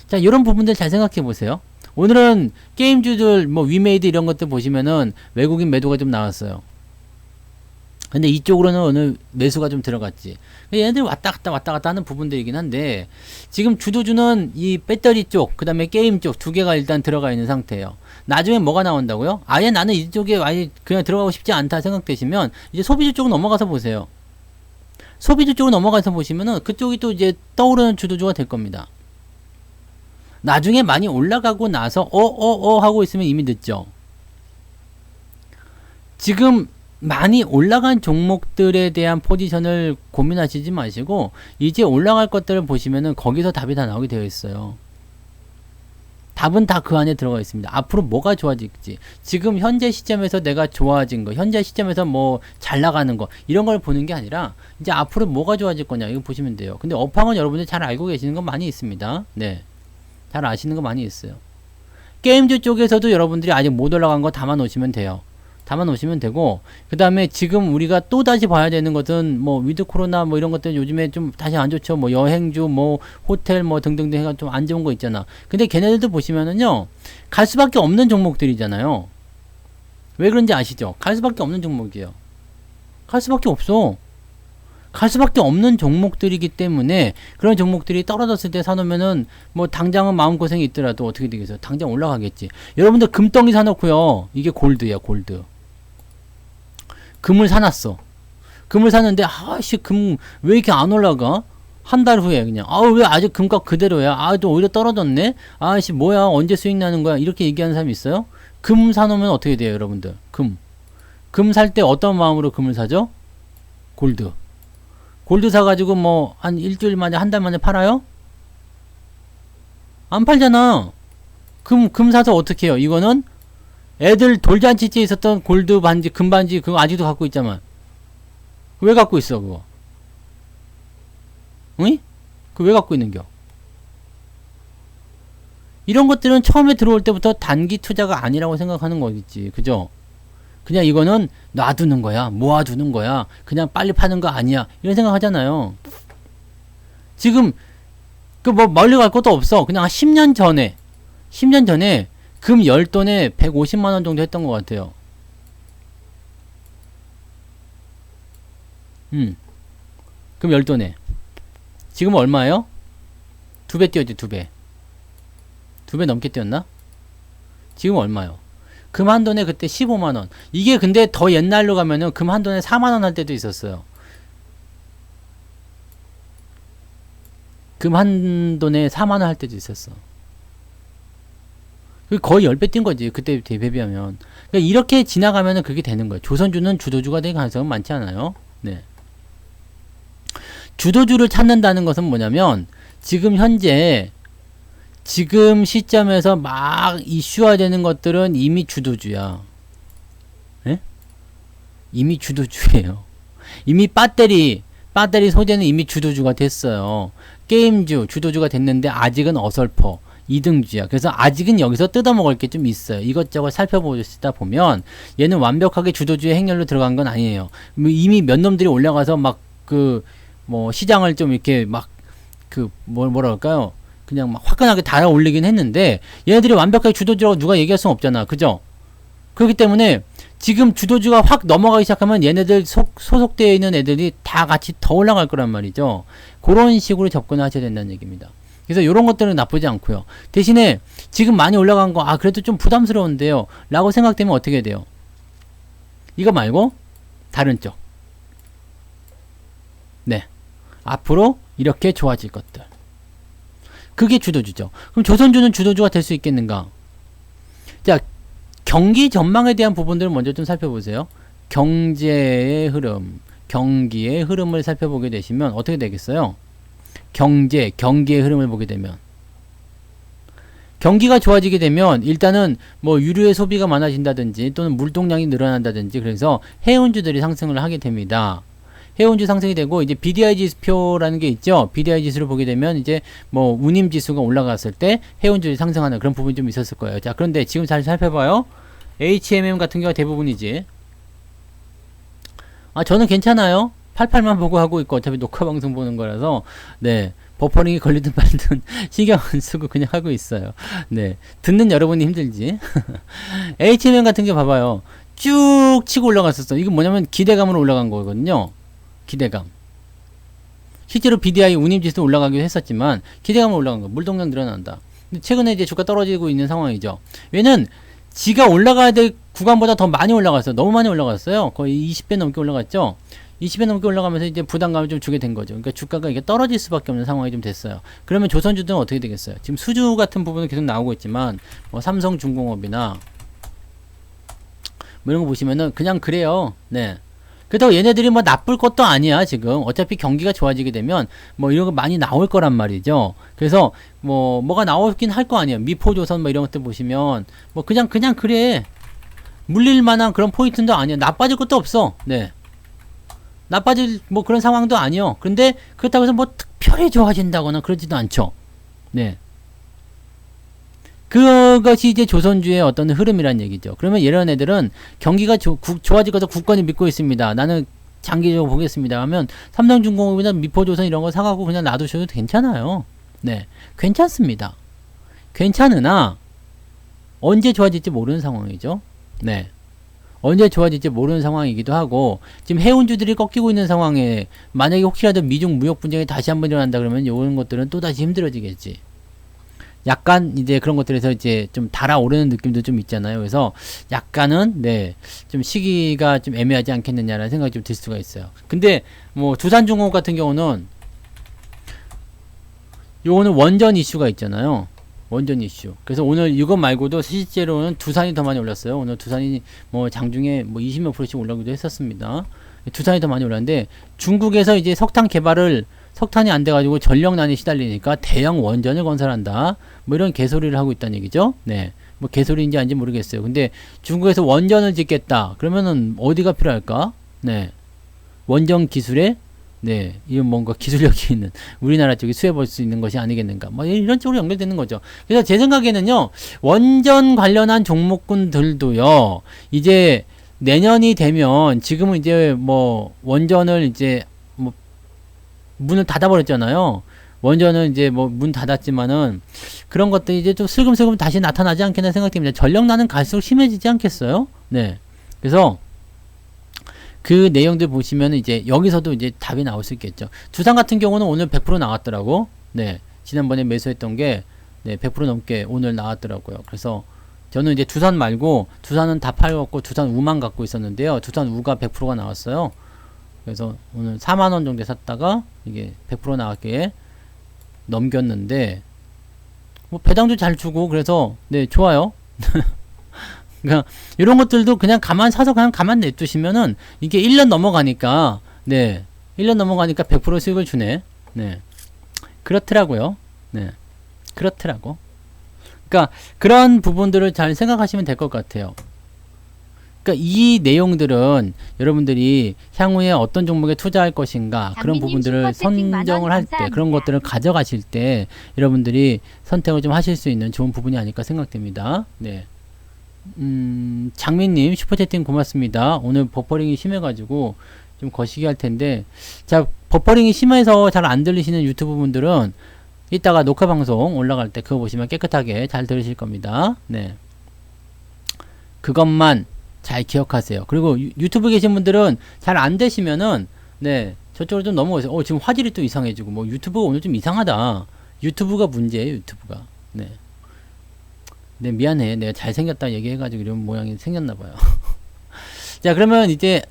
자, 이런 부분들 잘 생각해 보세요. 오늘은 게임주들 위메이드 이런 것들 보시면은 외국인 매도가 좀 나왔어요. 근데 이쪽으로는 오늘 매수가 좀 들어갔지. 얘네들 왔다 갔다 하는 부분들이긴 한데 지금 주도주는 이 배터리 쪽, 그 다음에 게임 쪽 두 개가 일단 들어가 있는 상태예요. 나중에 뭐가 나온다고요? 아예 나는 이쪽에 아예 그냥 들어가고 싶지 않다 생각되시면 이제 소비주 쪽으로 넘어가서 보세요. 소비주 쪽으로 넘어가서 보시면은 그쪽이 또 이제 떠오르는 주도주가 될 겁니다. 나중에 많이 올라가고 나서 하고 있으면 이미 늦죠. 지금 많이 올라간 종목들에 대한 포지션을 고민하시지 마시고 이제 올라갈 것들을 보시면은 거기서 답이 다 나오게 되어 있어요. 답은 다 그 안에 들어가 있습니다. 앞으로 뭐가 좋아질지, 지금 현재 시점에서 내가 좋아진 거, 현재 시점에서 잘 나가는 거 이런 걸 보는 게 아니라 이제 앞으로 뭐가 좋아질 거냐 이거 보시면 돼요. 근데 업황은 여러분들 잘 알고 계시는 건 많이 있습니다. 네, 잘 아시는 거 많이 있어요. 게임주 쪽에서도 여러분들이 아직 못 올라간 거 담아 놓으시면 돼요. 담아 놓으시면 되고, 그 다음에 지금 우리가 또 다시 봐야 되는 것은 위드 코로나 이런 것들 요즘에 좀 다시 안 좋죠. 여행주 호텔 등등등 해가 좀 안 좋은 거 있잖아. 근데 걔네들도 보시면은요 갈 수밖에 없는 종목들이잖아요. 왜 그런지 아시죠? 갈 수밖에 없는 종목이에요. 갈 수밖에 없어. 갈 수밖에 없는 종목들이기 때문에 그런 종목들이 떨어졌을 때 사놓으면은 당장은 마음고생이 있더라도 어떻게 되겠어요? 당장 올라가겠지. 여러분들 금덩이 사놓고요, 이게 골드야, 골드. 금을 사놨어. 금을 샀는데 금 왜 이렇게 안 올라가? 한 달 후에 그냥 왜 아직 금값 그대로야? 또 오히려 떨어졌네? 뭐야, 언제 수익 나는 거야? 이렇게 얘기하는 사람이 있어요? 금 사놓으면 어떻게 돼요, 여러분들? 금 살 때 어떤 마음으로 금을 사죠? 골드 사가지고 한 일주일 만에 한 달 만에 팔아요? 안 팔잖아. 금 사서 어떻게 해요? 이거는 애들 돌잔치째 있었던 골드 반지, 금 반지 그거 아직도 갖고 있잖아. 왜 갖고 있어 그거? 응? 그거 왜 갖고 있는겨? 이런 것들은 처음에 들어올 때부터 단기 투자가 아니라고 생각하는 거겠지. 그죠? 그냥 이거는 놔두는 거야. 모아두는 거야. 그냥 빨리 파는 거 아니야. 이런 생각 하잖아요. 지금, 그 뭐 멀리 갈 것도 없어. 그냥 한 10년 전에 금 10돈에 150만원 정도 했던 것 같아요. 금 10돈에. 지금 얼마예요? 2배 뛰었지, 2배. 2배 넘게 뛰었나? 지금 얼마요? 금 한 돈에 그때 15만원. 이게 근데 더 옛날로 가면은 금 한 돈에 4만원 할 때도 있었어요. 금 한 돈에 4만원 할 때도 있었어. 거의 10배 뛴 거지. 그때 대비하면. 그러니까 이렇게 지나가면은 그게 되는 거예요. 조선주는 주도주가 될 가능성은 많지 않아요. 네. 주도주를 찾는다는 것은 뭐냐면, 지금 현재, 지금 시점에서 막 이슈화되는 것들은 이미 주도주야. 예? 이미 주도주예요. 이미 배터리 소재는 이미 주도주가 됐어요. 게임주, 주도주가 됐는데 아직은 어설퍼. 2등주야. 그래서 아직은 여기서 뜯어먹을 게 좀 있어요. 이것저것 살펴보시다 보면 얘는 완벽하게 주도주의 행렬로 들어간 건 아니에요. 이미 몇 놈들이 올라가서 막 뭐 시장을 좀 이렇게 막 뭐라 할까요? 그냥 막 화끈하게 달아 올리긴 했는데 얘네들이 완벽하게 주도주라고 누가 얘기할 수는 없잖아. 그죠? 그렇기 때문에 지금 주도주가 확 넘어가기 시작하면 얘네들 소속되어 있는 애들이 다 같이 더 올라갈 거란 말이죠. 그런 식으로 접근하셔야 된다는 얘기입니다. 그래서 이런 것들은 나쁘지 않고요. 대신에 지금 많이 올라간 거 그래도 좀 부담스러운데요 라고 생각되면 어떻게 돼요? 이거 말고 다른 쪽. 네, 앞으로 이렇게 좋아질 것들. 그게 주도주죠. 그럼 조선주는 주도주가 될 수 있겠는가? 자, 경기 전망에 대한 부분들을 먼저 좀 살펴보세요. 경제의 흐름, 경기의 흐름을 살펴보게 되시면 어떻게 되겠어요? 경기의 흐름을 보게 되면 경기가 좋아지게 되면 일단은 뭐 유류의 소비가 많아진다든지 또는 물동량이 늘어난다든지 그래서 해운주들이 상승을 하게 됩니다. 해운주 상승이 되고 이제 BDI 지수표라는 게 있죠. BDI 지수를 보게 되면 이제 뭐 운임 지수가 올라갔을 때 해운주들이 상승하는 그런 부분이 좀 있었을 거예요. 자, 그런데 지금 잘 살펴봐요. HMM 같은 경우가 대부분이지. 저는 괜찮아요. 88만 보고 하고 있고 어차피 녹화 방송 보는 거라서 네. 버퍼링이 걸리든 말든 신경 안 쓰고 그냥 하고 있어요. 네. 듣는 여러분이 힘들지. HMM 같은 게 봐봐요. 쭉 치고 올라갔었어. 이건 뭐냐면 기대감으로 올라간 거거든요. 기대감. 실제로 BDI 운임지수도 올라가기도 했었지만 기대감으로 올라간 거. 물동량 늘어난다. 근데 최근에 이제 주가 떨어지고 있는 상황이죠. 얘는 지가 올라가야 될 구간보다 더 많이 올라갔어요. 너무 많이 올라갔어요. 거의 20배 넘게 올라갔죠. 20배 넘게 올라가면서 이제 부담감을 좀 주게 된 거죠. 그러니까 주가가 이게 떨어질 수밖에 없는 상황이 좀 됐어요. 그러면 조선주들은 어떻게 되겠어요? 지금 수주 같은 부분은 계속 나오고 있지만 뭐 삼성중공업이나 뭐 이런 거 보시면은 그냥 그래요. 네. 그렇다고 얘네들이 뭐 나쁠 것도 아니야. 지금 어차피 경기가 좋아지게 되면 뭐 이런 거 많이 나올 거란 말이죠. 그래서 뭐가 나오긴 할 거 아니에요. 미포조선 뭐 이런 것들 보시면 뭐 그냥 그래. 물릴 만한 그런 포인트도 아니야. 나빠질 것도 없어. 네. 나빠질 뭐 그런 상황도 아니요. 그런데 그렇다고 해서 뭐 특별히 좋아진다거나 그러지도 않죠. 네. 그것이 이제 조선주의 어떤 흐름이란 얘기죠. 그러면 이런 애들은 경기가 좋아질 것을 굳건히 믿고 있습니다. 나는 장기적으로 보겠습니다. 하면 삼성중공업이나 미포조선 이런 거 사가고 그냥 놔두셔도 괜찮아요. 네. 괜찮습니다. 괜찮으나 언제 좋아질지 모르는 상황이죠. 네. 언제 좋아질지 모르는 상황이기도 하고 지금 해운주들이 꺾이고 있는 상황에 만약에 혹시라도 미중 무역 분쟁이 다시 한번 일어난다 그러면 이런 것들은 또 다시 힘들어지겠지. 약간 이제 그런 것들에서 이제 좀 달아오르는 느낌도 좀 있잖아요. 그래서 약간은 네, 좀 시기가 좀 애매하지 않겠느냐라는 생각이 좀 들 수가 있어요. 근데 뭐 두산중공업 같은 경우는 요거는 원전 이슈가 있잖아요. 원전 이슈. 그래서 오늘 이것 말고도 실제로는 두산이 더 많이 올랐어요. 오늘 두산이 뭐 장중에 뭐 20몇 %씩 올라오기도 했었습니다. 두산이 더 많이 올랐는데 중국에서 이제 석탄이 안 돼가지고 전력난에 시달리니까 대형 원전을 건설한다. 뭐 이런 개소리를 하고 있다는 얘기죠. 네. 뭐 개소리인지 아닌지 모르겠어요. 근데 중국에서 원전을 짓겠다. 그러면은 어디가 필요할까? 네. 원전 기술의 네, 이건 뭔가 기술력이 있는 우리나라 쪽이 수혜볼 수 있는 것이 아니겠는가. 뭐 이런 쪽으로 연결되는 거죠. 그래서 제 생각에는요, 원전 관련한 종목군들도요, 이제 내년이 되면 지금은 이제 뭐 원전을 이제 뭐 문을 닫아버렸잖아요. 원전은 이제 뭐 문 닫았지만은 그런 것들이 이제 좀 슬금슬금 다시 나타나지 않겠나 생각됩니다. 전력난은 갈수록 심해지지 않겠어요? 네. 그래서 그 내용들 보시면 이제 여기서도 이제 답이 나올 수 있겠죠. 두산 같은 경우는 오늘 100% 나왔더라고. 네. 지난번에 매수했던 게 네, 100% 넘게 오늘 나왔더라고요. 그래서 저는 이제 두산 말고 두산은 다 팔았고 두산 우만 갖고 있었는데요. 두산 우가 100%가 나왔어요. 그래서 오늘 4만 원 정도 샀다가 이게 100% 나왔기에 넘겼는데 뭐 배당도 잘 주고 그래서 네, 좋아요. 그러니까 이런 것들도 그냥 가만 사서 그냥 가만 냅두시면은 이게 1년 넘어가니까 네 1년 넘어가니까 100% 수익을 주네. 네 그렇더라고요. 네 그렇더라고. 그러니까 그런 부분들을 잘 생각하시면 될 것 같아요. 그러니까 이 내용들은 여러분들이 향후에 어떤 종목에 투자할 것인가 그런 부분들을 선정을 할 때 그런 것들을 가져가실 때 여러분들이 선택을 좀 하실 수 있는 좋은 부분이 아닐까 생각됩니다. 네. 장민님 슈퍼채팅 고맙습니다. 오늘 버퍼링이 심해가지고 좀 거시기 할 텐데, 자, 버퍼링이 심해서 잘 안 들리시는 유튜브 분들은 이따가 녹화 방송 올라갈 때 그거 보시면 깨끗하게 잘 들으실 겁니다. 네. 그것만 잘 기억하세요. 그리고 유튜브 계신 분들은 잘 안 되시면은 네, 저쪽으로 좀 넘어오세요. 지금 화질이 또 이상해지고 뭐 유튜브가 오늘 좀 이상하다. 유튜브가 문제예요, 유튜브가. 네. 네, 미안해. 내가 잘생겼다 얘기해가지고 이런 모양이 생겼나봐요. 자, 그러면 이제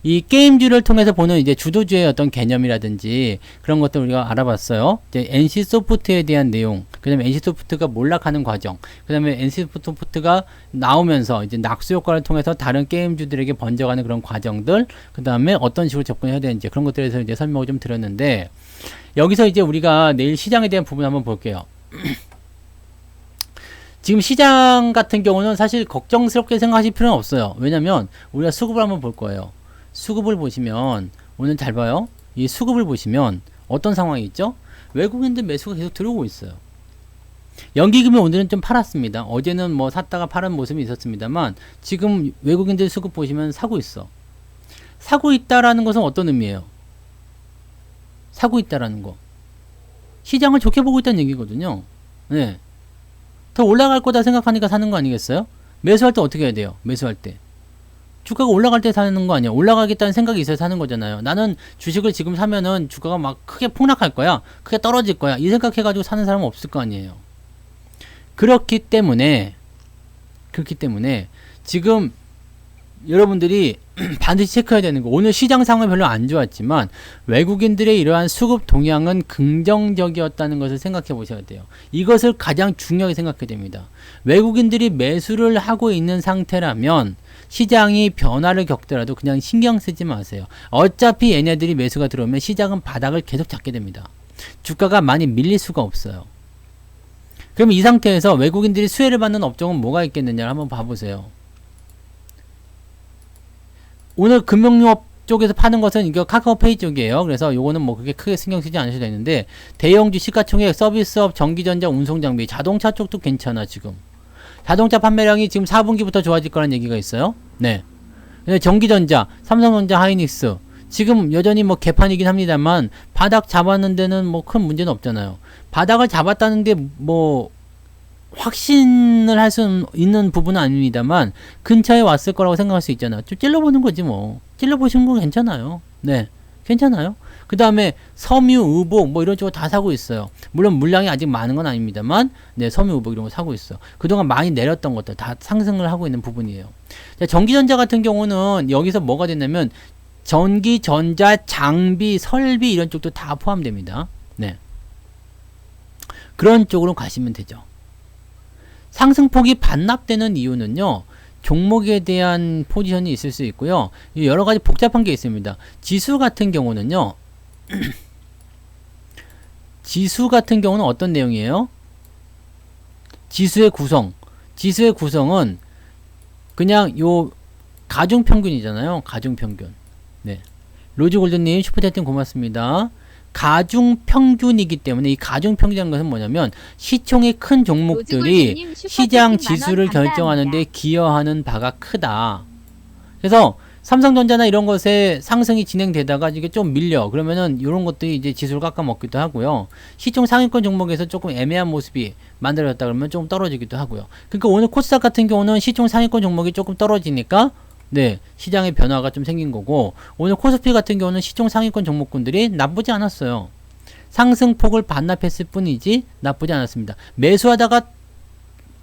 이 게임주를 통해서 보는 이제 주도주의 어떤 개념이라든지 그런 것들 우리가 알아봤어요. 이제 NC소프트에 대한 내용, 그 다음에 NC소프트가 몰락하는 과정, 그 다음에 NC소프트가 나오면서 이제 낙수 효과를 통해서 다른 게임주들에게 번져가는 그런 과정들, 그 다음에 어떤 식으로 접근해야 되는지 그런 것들에 대해서 이제 설명을 좀 드렸는데, 여기서 이제 우리가 내일 시장에 대한 부분 한번 볼게요. 지금 시장 같은 경우는 사실 걱정스럽게 생각하실 필요는 없어요. 왜냐면 우리가 수급을 한번 볼 거예요. 수급을 보시면 오늘 잘 봐요. 이 수급을 보시면 어떤 상황이 있죠? 외국인들 매수가 계속 들어오고 있어요. 연기금이 오늘은 좀 팔았습니다. 어제는 뭐 샀다가 파는 모습이 있었습니다만 지금 외국인들 수급 보시면 사고 있어. 사고 있다라는 것은 어떤 의미예요? 사고 있다라는 거. 시장을 좋게 보고 있다는 얘기거든요. 네. 더 올라갈 거다 생각하니까 사는 거 아니겠어요? 매수할 때 어떻게 해야 돼요? 매수할 때 주가가 올라갈 때 사는 거 아니야. 올라가겠다는 생각이 있어야 사는 거잖아요. 나는 주식을 지금 사면은 주가가 막 크게 폭락할 거야, 크게 떨어질 거야, 이 생각해가지고 사는 사람은 없을 거 아니에요. 그렇기 때문에 지금 여러분들이 반드시 체크해야 되는 거, 오늘 시장 상황이 별로 안 좋았지만 외국인들의 이러한 수급 동향은 긍정적이었다는 것을 생각해 보셔야 돼요. 이것을 가장 중요하게 생각해야 됩니다. 외국인들이 매수를 하고 있는 상태라면 시장이 변화를 겪더라도 그냥 신경 쓰지 마세요. 어차피 얘네들이 매수가 들어오면 시장은 바닥을 계속 잡게 됩니다. 주가가 많이 밀릴 수가 없어요. 그럼 이 상태에서 외국인들이 수혜를 받는 업종은 뭐가 있겠느냐를 한번 봐보세요. 오늘 금융업 쪽에서 파는 것은 이거 카카오페이 쪽이에요. 그래서 요거는 뭐 그렇게 크게 신경 쓰지 않으셔도 되는데, 대형주, 시가총액, 서비스업, 전기전자, 운송장비, 자동차 쪽도 괜찮아. 지금 자동차 판매량이 지금 4분기부터 좋아질 거라는 얘기가 있어요. 네. 전기전자, 삼성전자, 하이닉스 지금 여전히 뭐 개판이긴 합니다만 바닥 잡았는 데는 뭐 큰 문제는 없잖아요. 바닥을 잡았다는 게 뭐 확신을 할 수 있는 부분은 아닙니다만 근처에 왔을 거라고 생각할 수 있잖아요. 좀 찔러보는 거지 뭐. 찔러보시는 거 괜찮아요. 네, 괜찮아요. 그 다음에 섬유, 의복 뭐 이런 쪽으로 다 사고 있어요. 물론 물량이 아직 많은 건 아닙니다만 네, 섬유, 의복 이런 거 사고 있어요. 그동안 많이 내렸던 것들 다 상승을 하고 있는 부분이에요. 자, 전기전자 같은 경우는 여기서 뭐가 됐냐면 전기전자, 장비, 설비 이런 쪽도 다 포함됩니다. 네, 그런 쪽으로 가시면 되죠. 상승폭이 반납되는 이유는요, 종목에 대한 포지션이 있을 수 있고요, 여러 가지 복잡한 게 있습니다. 지수 같은 경우는요, 지수 같은 경우는 어떤 내용이에요? 지수의 구성은 그냥 요 가중평균이잖아요. 가중평균. 네. 로즈골드님 슈퍼채팅 고맙습니다. 가중평균이기 때문에 이 가중평균이라는 것은 뭐냐면 시총이 큰 종목들이 시장 지수를 결정하는 데 기여하는 바가 크다. 그래서 삼성전자나 이런 것에 상승이 진행되다가 이게 좀 밀려. 그러면은 이런 것들이 이제 지수를 깎아먹기도 하고요. 시총 상위권 종목에서 조금 애매한 모습이 만들어졌다 그러면 좀 떨어지기도 하고요. 그러니까 오늘 코스닥 같은 경우는 시총 상위권 종목이 조금 떨어지니까 네, 시장의 변화가 좀 생긴 거고, 오늘 코스피 같은 경우는 시총 상위권 종목군들이 나쁘지 않았어요. 상승폭을 반납했을 뿐이지 나쁘지 않았습니다. 매수하다가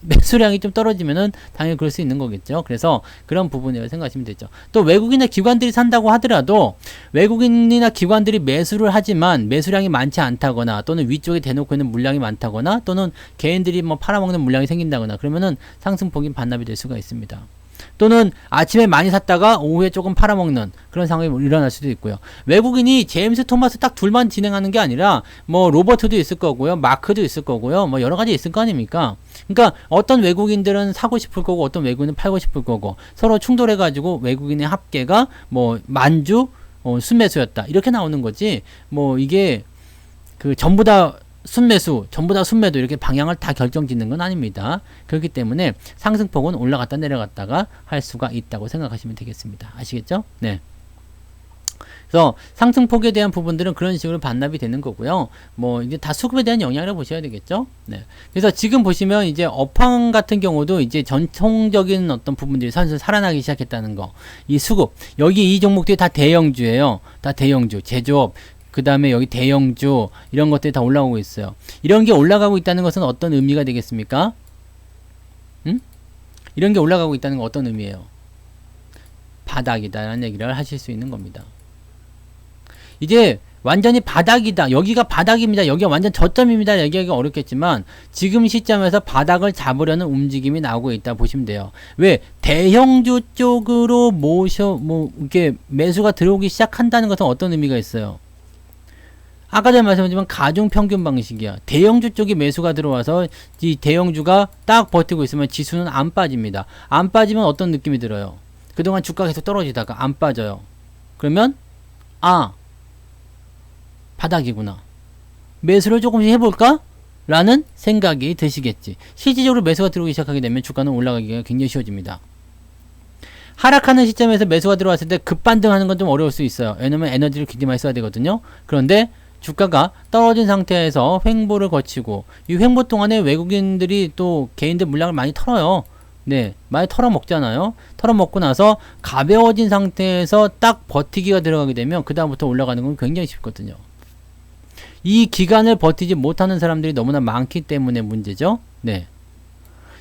매수량이 좀 떨어지면은 당연히 그럴 수 있는 거겠죠. 그래서 그런 부분이라고 생각하시면 되죠. 또 외국인이나 기관들이 산다고 하더라도 외국인이나 기관들이 매수를 하지만 매수량이 많지 않다거나 또는 위쪽에 대놓고 있는 물량이 많다거나 또는 개인들이 뭐 팔아먹는 물량이 생긴다거나 그러면은 상승폭이 반납이 될 수가 있습니다. 또는 아침에 많이 샀다가 오후에 조금 팔아먹는 그런 상황이 일어날 수도 있고요. 외국인이 제임스 토마스 딱 둘만 진행하는 게 아니라 뭐 로버트도 있을 거고요. 마크도 있을 거고요. 뭐 여러 가지 있을 거 아닙니까? 그러니까 어떤 외국인들은 사고 싶을 거고 어떤 외국인은 팔고 싶을 거고 서로 충돌해 가지고 외국인의 합계가 뭐 만주 순매수였다. 이렇게 나오는 거지. 뭐 이게 그 전부 다 순매수, 전부 다 순매도 이렇게 방향을 다 결정짓는 건 아닙니다. 그렇기 때문에 상승폭은 올라갔다 내려갔다가 할 수가 있다고 생각하시면 되겠습니다. 아시겠죠? 네. 그래서 상승폭에 대한 부분들은 그런 식으로 반납이 되는 거고요. 뭐 이제 다 수급에 대한 영향을 보셔야 되겠죠. 네. 그래서 지금 보시면 이제 업황 같은 경우도 이제 전통적인 어떤 부분들이 슬슬 살아나기 시작했다는 거. 이 수급, 여기 이 종목들이 다 대형주예요. 다 대형주, 제조업. 그 다음에 여기 대형주 이런 것들이 다 올라오고 있어요. 이런 게 올라가고 있다는 것은 어떤 의미가 되겠습니까? 이런 게 올라가고 있다는 건 어떤 의미예요? 바닥이다라는 얘기를 하실 수 있는 겁니다. 이제 완전히 바닥이다. 여기가 바닥입니다. 여기가 완전 저점입니다. 얘기하기가 어렵겠지만 지금 시점에서 바닥을 잡으려는 움직임이 나오고 있다 보시면 돼요. 왜? 대형주 쪽으로 이렇게 매수가 들어오기 시작한다는 것은 어떤 의미가 있어요? 아까 전에 말씀드렸지만 가중평균 방식이야. 대형주 쪽이 매수가 들어와서 이 대형주가 딱 버티고 있으면 지수는 안 빠집니다. 안 빠지면 어떤 느낌이 들어요? 그동안 주가가 계속 떨어지다가 안 빠져요. 그러면 바닥이구나. 매수를 조금씩 해볼까? 라는 생각이 드시겠지. 실질적으로 매수가 들어오기 시작하게 되면 주가는 올라가기가 굉장히 쉬워집니다. 하락하는 시점에서 매수가 들어왔을 때 급반등하는 건 좀 어려울 수 있어요. 왜냐면 에너지를 굉장히 많이 써야 되거든요. 그런데 주가가 떨어진 상태에서 횡보를 거치고 이 횡보 동안에 외국인들이 또 개인들 물량을 많이 털어요. 네, 많이 털어먹잖아요. 털어먹고 나서 가벼워진 상태에서 딱 버티기가 들어가게 되면 그 다음부터 올라가는 건 굉장히 쉽거든요. 이 기간을 버티지 못하는 사람들이 너무나 많기 때문에 문제죠. 네.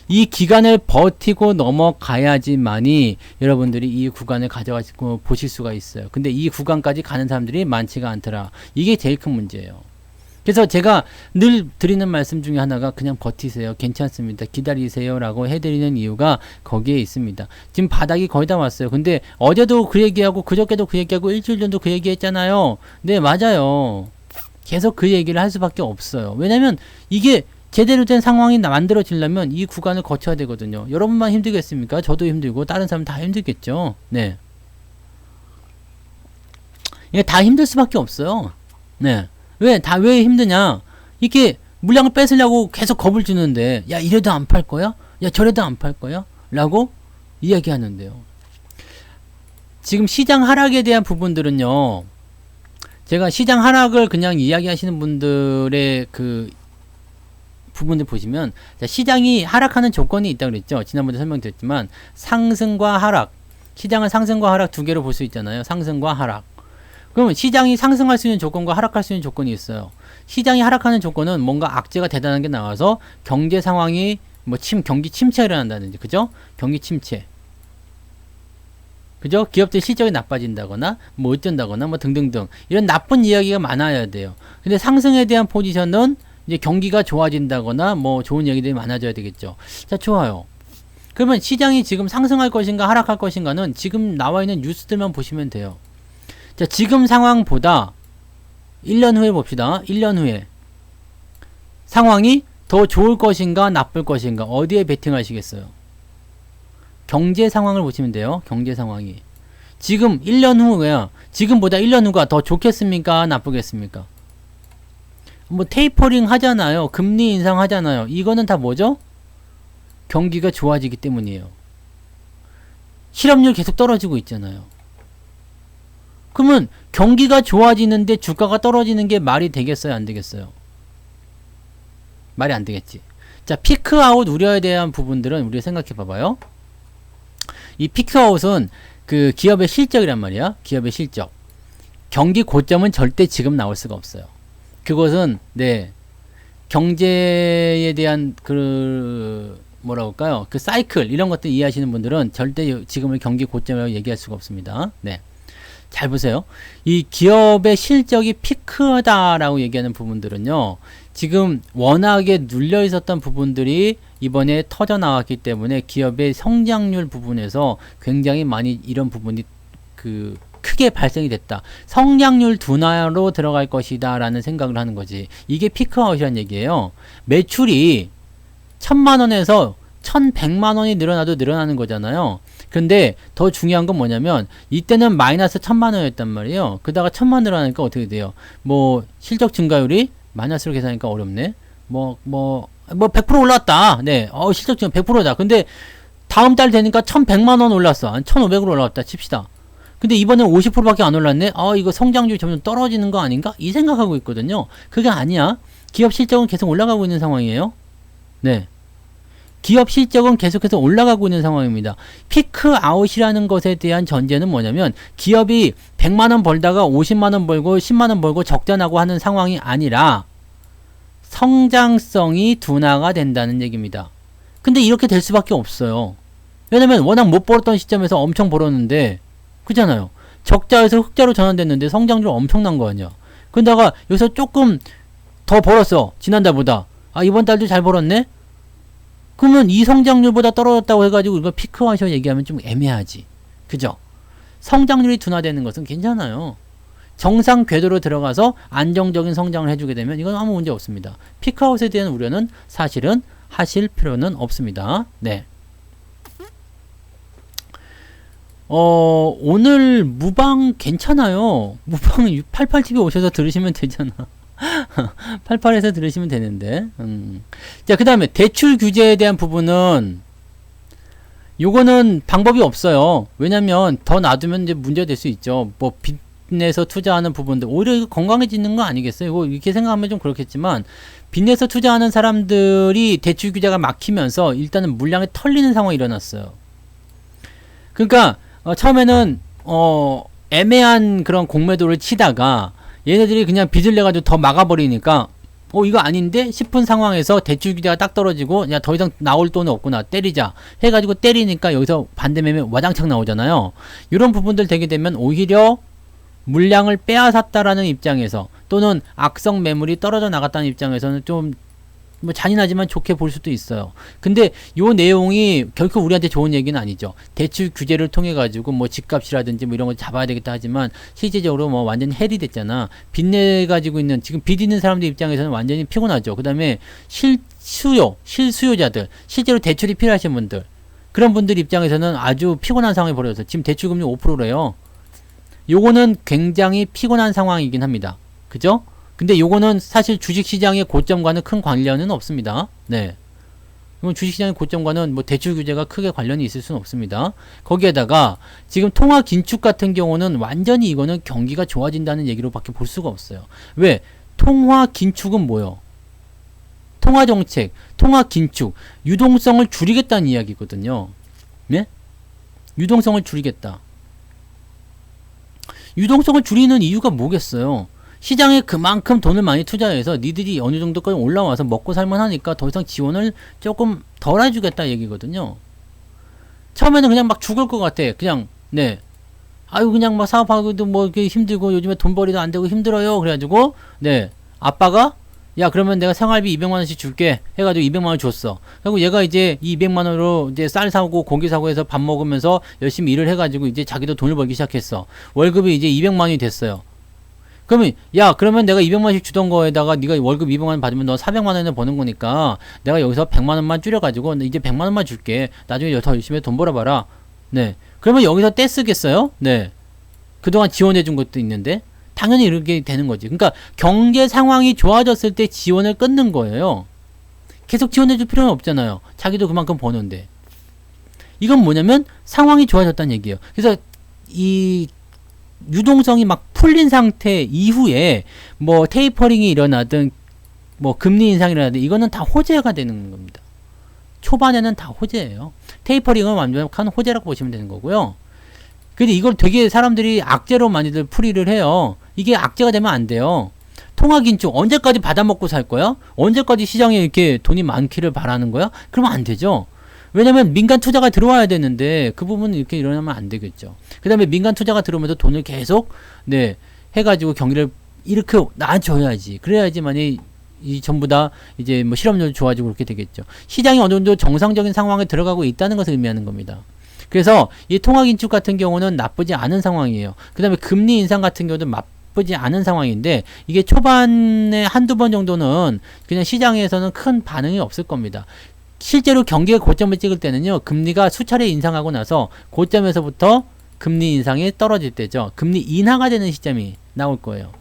이 기간을 버티고 넘어가야지만이 여러분들이 이 구간을 가져가시고 보실 수가 있어요. 근데 이 구간까지 가는 사람들이 많지가 않더라. 이게 제일 큰 문제예요. 그래서 제가 늘 드리는 말씀 중에 하나가 그냥 버티세요. 괜찮습니다. 기다리세요. 라고 해드리는 이유가 거기에 있습니다. 지금 바닥이 거의 다 왔어요. 근데 어제도 그 얘기하고 그저께도 그 얘기하고 일주일 전도 그 얘기했잖아요. 네, 맞아요. 계속 그 얘기를 할 수밖에 없어요. 왜냐면 이게 제대로 된 상황이 만들어지려면 이 구간을 거쳐야 되거든요. 여러분만 힘들겠습니까? 저도 힘들고 다른 사람 다 힘들겠죠. 네. 이게 다 힘들 수밖에 없어요. 네. 왜 힘드냐? 이게 물량을 뺏으려고 계속 겁을 주는데 야 이래도 안 팔 거야? 야 저래도 안 팔 거야? 라고 이야기하는데요. 지금 시장 하락에 대한 부분들은요. 제가 시장 하락을 그냥 이야기하시는 분들의 그 부분들 보시면 시장이 하락하는 조건이 있다고 그랬죠. 지난번에 설명드렸지만 상승과 하락, 시장은 상승과 하락 두 개로 볼 수 있잖아요. 상승과 하락. 그러면 시장이 상승할 수 있는 조건과 하락할 수 있는 조건이 있어요. 시장이 하락하는 조건은 뭔가 악재가 대단한 게 나와서 경제 상황이 경기 침체가 일어난다든지, 그죠? 경기 침체. 그죠? 기업들 실적이 나빠진다거나, 어쩐다거나, 등등등. 이런 나쁜 이야기가 많아야 돼요. 근데 상승에 대한 포지션은 이제 경기가 좋아진다거나 좋은 얘기들이 많아져야 되겠죠. 자, 좋아요. 그러면 시장이 지금 상승할 것인가 하락할 것인가는 지금 나와 있는 뉴스들만 보시면 돼요. 자, 지금 상황보다 1년 후에 봅시다. 1년 후에 상황이 더 좋을 것인가 나쁠 것인가 어디에 베팅하시겠어요? 경제 상황을 보시면 돼요. 경제 상황이 지금 1년 후야. 지금보다 1년 후가 더 좋겠습니까? 나쁘겠습니까? 뭐 테이퍼링 하잖아요. 금리 인상 하잖아요. 이거는 다 뭐죠? 경기가 좋아지기 때문이에요. 실업률 계속 떨어지고 있잖아요. 그러면 경기가 좋아지는데 주가가 떨어지는 게 말이 되겠어요? 안 되겠어요? 말이 안 되겠지. 자, 피크아웃 우려에 대한 부분들은 우리가 생각해 봐봐요. 이 피크아웃은 그 기업의 실적이란 말이야. 기업의 실적. 경기 고점은 절대 지금 나올 수가 없어요. 그것은 네 경제에 대한 그 뭐라고 할까요? 그 사이클 이런 것들 이해하시는 분들은 절대 지금의 경기 고점이라고 얘기할 수가 없습니다. 네. 잘 보세요. 이 기업의 실적이 피크다라고 얘기하는 부분들은요. 지금 워낙에 눌려 있었던 부분들이 이번에 터져 나왔기 때문에 기업의 성장률 부분에서 굉장히 많이 이런 부분이 그 크게 발생이 됐다. 성장률 둔화로 들어갈 것이다 라는 생각을 하는 거지. 이게 피크아웃이라는 얘기예요. 매출이 1000만원에서 1100만원이 늘어나도 늘어나는 거잖아요. 근데 더 중요한 건 뭐냐면 이때는 마이너스 1000만원이었단 말이에요. 그다가 1000만 늘어나니까 어떻게 돼요? 뭐 실적 증가율이 마이너스로 계산하니까 어렵네. 뭐 100% 올랐다. 네. 실적 증가 100%다. 근데 다음 달 되니까 1100만원 올랐어. 한 1500으로 올라왔다 칩시다. 근데 이번엔 50%밖에 안 올랐네? 이거 성장률이 점점 떨어지는 거 아닌가? 이 생각하고 있거든요. 그게 아니야. 기업 실적은 계속 올라가고 있는 상황이에요. 네. 기업 실적은 계속해서 올라가고 있는 상황입니다. 피크아웃이라는 것에 대한 전제는 뭐냐면 기업이 100만원 벌다가 50만원 벌고 10만원 벌고 적자나고 하는 상황이 아니라 성장성이 둔화가 된다는 얘기입니다. 근데 이렇게 될 수밖에 없어요. 왜냐면 워낙 못 벌었던 시점에서 엄청 벌었는데 그잖아요. 적자에서 흑자로 전환됐는데 성장률 엄청난 거 아니야. 근데다가 여기서 조금 더 벌었어. 지난달보다. 이번 달도 잘 벌었네? 그러면 이 성장률보다 떨어졌다고 해가지고 이거 피크아웃이라고 얘기하면 좀 애매하지. 그죠? 성장률이 둔화되는 것은 괜찮아요. 정상 궤도로 들어가서 안정적인 성장을 해주게 되면 이건 아무 문제 없습니다. 피크아웃에 대한 우려는 사실은 하실 필요는 없습니다. 네. 오늘 무방 괜찮아요. 무방 88TV 오셔서 들으시면 되잖아. 88에서 들으시면 되는데. 자, 그 다음에 대출 규제에 대한 부분은 요거는 방법이 없어요. 왜냐면 더 놔두면 이제 문제가 될 수 있죠. 뭐 빚내서 투자하는 부분들 오히려 이거 건강해지는 거 아니겠어요? 이거 이렇게 생각하면 좀 그렇겠지만 빚내서 투자하는 사람들이 대출 규제가 막히면서 일단은 물량이 털리는 상황이 일어났어요. 그러니까 처음에는 애매한 그런 공매도를 치다가 얘네들이 그냥 빚을 내가지고 더 막아버리니까 이거 아닌데 싶은 상황에서 대출 규제가 딱 떨어지고 야 더 이상 나올 돈은 없구나 때리자 해가지고 때리니까 여기서 반대매매 와장창 나오잖아요. 이런 부분들 되게 되면 오히려 물량을 빼앗았다라는 입장에서 또는 악성 매물이 떨어져 나갔다는 입장에서는 좀 뭐 잔인하지만 좋게 볼 수도 있어요. 근데 요 내용이 결코 우리한테 좋은 얘기는 아니죠. 대출 규제를 통해 가지고 뭐 집값이라든지 뭐 이런 거 잡아야 되겠다 하지만 실제적으로 뭐 완전 헬이 됐잖아. 빚내 가지고 있는 지금 빚 있는 사람들 입장에서는 완전히 피곤하죠. 그다음에 실수요자들, 실제로 대출이 필요하신 분들, 그런 분들 입장에서는 아주 피곤한 상황이 벌어져서 지금 대출금리 5%래요. 요거는 굉장히 피곤한 상황이긴 합니다. 그죠? 근데 요거는 사실 주식시장의 고점과는 큰 관련은 없습니다. 네. 이건 주식시장의 고점과는 뭐 대출 규제가 크게 관련이 있을 수는 없습니다. 거기에다가 지금 통화 긴축 같은 경우는 완전히 이거는 경기가 좋아진다는 얘기로밖에 볼 수가 없어요. 왜? 통화 긴축은 뭐요? 통화 정책, 통화 긴축, 유동성을 줄이겠다는 이야기거든요. 네? 유동성을 줄이겠다. 유동성을 줄이는 이유가 뭐겠어요? 시장에 그만큼 돈을 많이 투자해서 니들이 어느 정도까지 올라와서 먹고 살만 하니까 더 이상 지원을 조금 덜 해주겠다 얘기거든요. 처음에는 그냥 막 죽을 것 같아. 그냥 네. 그냥 막 사업하기도 뭐 이렇게 힘들고 요즘에 돈벌이도 안 되고 힘들어요. 그래가지고 네. 아빠가 야 그러면 내가 생활비 200만원씩 줄게 해가지고 200만원 줬어. 그리고 얘가 이제 이 200만원으로 이제 쌀 사고 고기 사고 해서 밥 먹으면서 열심히 일을 해가지고 이제 자기도 돈을 벌기 시작했어. 월급이 이제 200만원이 됐어요. 그러면 내가 200만원씩 주던 거에다가 네가 월급 200만원 받으면 너 400만원을 버는 거니까 내가 여기서 100만원만 줄여가지고 이제 100만원만 줄게. 나중에 더 열심히 돈 벌어봐라. 네. 그러면 여기서 떼쓰겠어요? 네. 그동안 지원해준 것도 있는데 당연히 이렇게 되는 거지. 그러니까 경제 상황이 좋아졌을 때 지원을 끊는 거예요. 계속 지원해줄 필요는 없잖아요. 자기도 그만큼 버는데. 이건 뭐냐면 상황이 좋아졌다는 얘기예요. 그래서 이 유동성이 막 풀린 상태 이후에 뭐 테이퍼링이 일어나든 뭐 금리 인상이 일어나든 이거는 다 호재가 되는 겁니다. 초반에는 다 호재예요. 테이퍼링은 완벽한 호재라고 보시면 되는 거고요. 근데 이걸 되게 사람들이 악재로 많이들 풀이를 해요. 이게 악재가 되면 안 돼요. 통화긴축 언제까지 받아먹고 살 거야? 언제까지 시장에 이렇게 돈이 많기를 바라는 거야? 그러면 안 되죠. 왜냐면 민간 투자가 들어와야 되는데 그 부분은 이렇게 일어나면 안 되겠죠. 그 다음에 민간 투자가 들어오면서 돈을 계속 네 해가지고 경기를 이렇게 낮춰야지. 그래야지만이 이 전부 다 이제 뭐 실업률 좋아지고 그렇게 되겠죠. 시장이 어느 정도 정상적인 상황에 들어가고 있다는 것을 의미하는 겁니다. 그래서 이 통화긴축 같은 경우는 나쁘지 않은 상황이에요. 그 다음에 금리 인상 같은 경우도 나쁘지 않은 상황인데 이게 초반에 한두 번 정도는 그냥 시장에서는 큰 반응이 없을 겁니다. 실제로 경기의 고점을 찍을 때는요. 금리가 수차례 인상하고 나서 고점에서부터 금리 인상이 떨어질 때죠. 금리 인하가 되는 시점이 나올 거예요.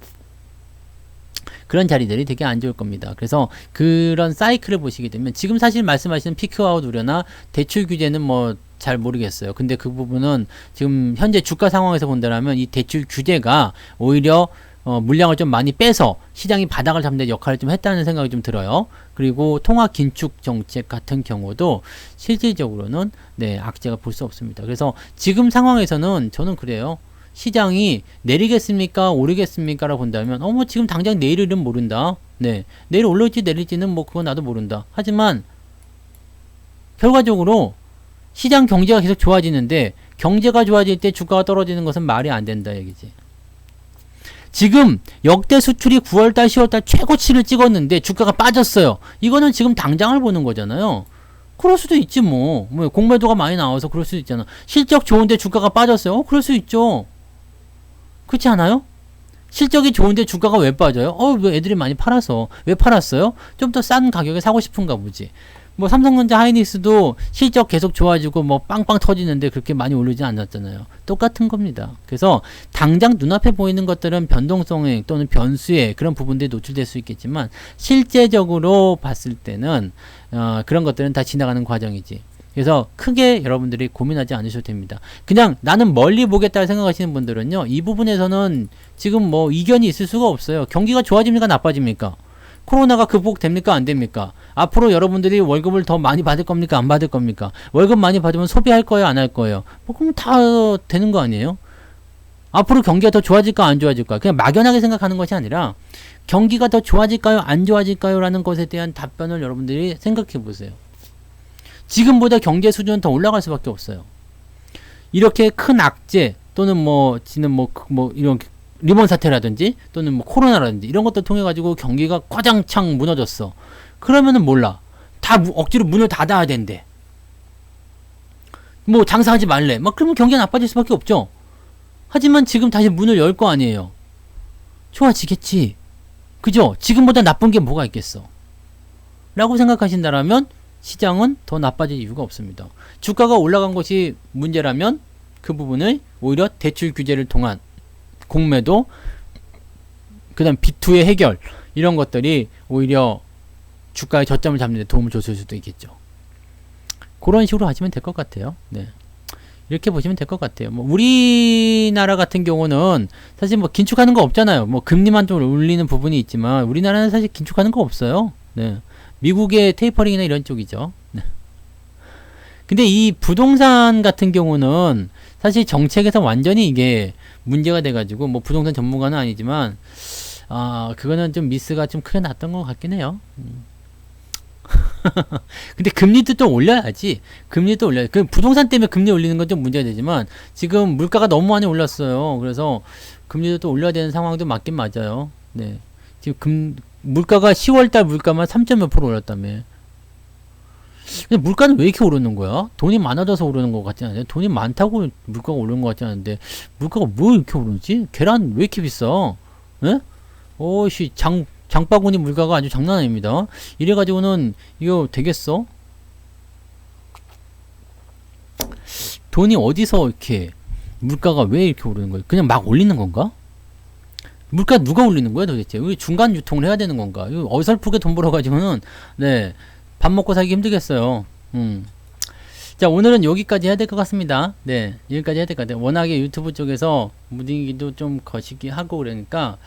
그런 자리들이 되게 안 좋을 겁니다. 그래서 그런 사이클을 보시게 되면 지금 사실 말씀하시는 피크아웃 우려나 대출 규제는 뭐 잘 모르겠어요. 근데 그 부분은 지금 현재 주가 상황에서 본다면 이 대출 규제가 오히려 물량을 좀 많이 빼서 시장이 바닥을 잡는 데 역할을 좀 했다는 생각이 좀 들어요. 그리고 통화 긴축 정책 같은 경우도 실질적으로는 네, 악재가 볼 수 없습니다. 그래서 지금 상황에서는 저는 그래요. 시장이 내리겠습니까? 오르겠습니까? 라고 본다면 뭐 지금 당장 내일은 모른다. 네. 내일 올릴지 내릴지는 뭐 그건 나도 모른다. 하지만 결과적으로 시장 경제가 계속 좋아지는데 경제가 좋아질 때 주가가 떨어지는 것은 말이 안 된다 얘기지. 지금 역대 수출이 9월달 10월달 최고치를 찍었는데 주가가 빠졌어요. 이거는 지금 당장을 보는 거잖아요. 그럴 수도 있지 뭐 공매도가 많이 나와서 그럴 수도 있잖아. 실적 좋은데 주가가 빠졌어요. 그럴 수 있죠. 그렇지 않아요? 실적이 좋은데 주가가 왜 빠져요? 왜 애들이 많이 팔아서. 왜 팔았어요? 좀 더 싼 가격에 사고 싶은가 보지. 뭐 삼성전자 하이닉스도 실적 계속 좋아지고 뭐 빵빵 터지는데 그렇게 많이 오르지 않았잖아요. 똑같은 겁니다. 그래서 당장 눈앞에 보이는 것들은 변동성에 또는 변수에 그런 부분들이 노출될 수 있겠지만 실제적으로 봤을 때는 그런 것들은 다 지나가는 과정이지. 그래서 크게 여러분들이 고민하지 않으셔도 됩니다. 그냥 나는 멀리 보겠다 생각하시는 분들은요. 이 부분에서는 지금 뭐 이견이 있을 수가 없어요. 경기가 좋아집니까? 나빠집니까? 코로나가 극복됩니까? 안 됩니까? 앞으로 여러분들이 월급을 더 많이 받을 겁니까? 안 받을 겁니까? 월급 많이 받으면 소비할 거예요? 안 할 거예요? 뭐 그럼 다 되는 거 아니에요? 앞으로 경기가 더 좋아질까? 안 좋아질까? 그냥 막연하게 생각하는 것이 아니라 경기가 더 좋아질까요? 안 좋아질까요? 라는 것에 대한 답변을 여러분들이 생각해 보세요. 지금보다 경제 수준은 더 올라갈 수밖에 없어요. 이렇게 큰 악재 또는 지는 이런 리먼 사태라든지 또는 뭐 코로나라든지 이런 것들 통해 가지고 경기가 과장창 무너졌어. 그러면은 몰라. 다 억지로 문을 닫아야 된대. 뭐 장사하지 말래. 그러면 경기가 나빠질 수밖에 없죠. 하지만 지금 다시 문을 열 거 아니에요. 좋아지겠지. 그죠? 지금보다 나쁜 게 뭐가 있겠어. 라고 생각하신다라면 시장은 더 나빠질 이유가 없습니다. 주가가 올라간 것이 문제라면 그 부분을 오히려 대출 규제를 통한 공매도, 그 다음 B2의 해결 이런 것들이 오히려 주가의 저점을 잡는 데 도움을 줬을 수도 있겠죠. 그런 식으로 하시면 될 것 같아요. 네. 이렇게 보시면 될 것 같아요. 우리나라 같은 경우는 사실 긴축하는 거 없잖아요. 금리만 좀 올리는 부분이 있지만 우리나라는 사실 긴축하는 거 없어요. 네. 미국의 테이퍼링이나 이런 쪽이죠. 네. 근데 이 부동산 같은 경우는 사실 정책에서 완전히 이게 문제가 돼가지고 부동산 전문가는 아니지만 그거는 좀 미스가 좀 크게 났던 것 같긴 해요. 근데 금리도 좀 올려야지. 금리도 올려야. 그 부동산 때문에 금리 올리는 건 좀 문제가 되지만 지금 물가가 너무 많이 올랐어요. 그래서 금리도 또 올려야 되는 상황도 맞긴 맞아요. 네. 지금 물가가 10월달 물가만 3.몇% 올랐다며. 근데 물가는 왜 이렇게 오르는 거야? 돈이 많아져서 오르는 것 같지 않아요? 돈이 많다고 물가가 오르는 것 같지 않은데 물가가 뭐 이렇게 오르지? 계란 왜 이렇게 비싸? 예? 오씨 장바구니 물가가 아주 장난 아닙니다. 이래가지고는 이거 되겠어? 돈이 어디서 이렇게 물가가 왜 이렇게 오르는 거예요? 그냥 막 올리는 건가? 물가 누가 올리는 거야 도대체? 우리 중간 유통을 해야 되는 건가? 이거 어설프게 돈 벌어가지고는 네, 밥 먹고 살기 힘들겠어요. 자, 오늘은 여기까지 해야 될 것 같습니다. 네, 여기까지 해야 될 것 같아요. 워낙에 유튜브 쪽에서 분위기도 좀 거시기 하고 그러니까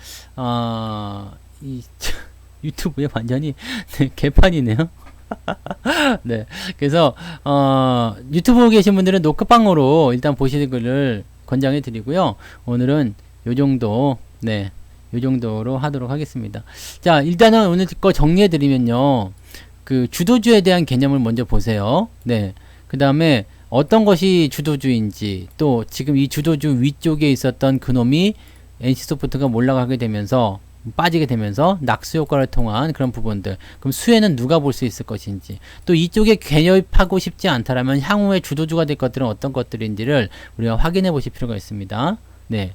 이 유튜브에 완전히 네, 개판이네요. 네, 그래서 유튜브 계신 분들은 노크방으로 일단 보시는 글을 권장해 드리고요. 오늘은 요 정도, 네, 요 정도로 하도록 하겠습니다. 자, 일단은 오늘 거 정리해 드리면요. 그 주도주에 대한 개념을 먼저 보세요. 네, 그 다음에 어떤 것이 주도주인지, 또 지금 이 주도주 위쪽에 있었던 그놈이 NC소프트가 몰락하게 되면서 빠지게 되면서 낙수 효과를 통한 그런 부분들, 그럼 수혜는 누가 볼 수 있을 것인지, 또 이쪽에 개입하고 싶지 않다라면 향후에 주도주가 될 것들은 어떤 것들인지를 우리가 확인해 보실 필요가 있습니다. 네,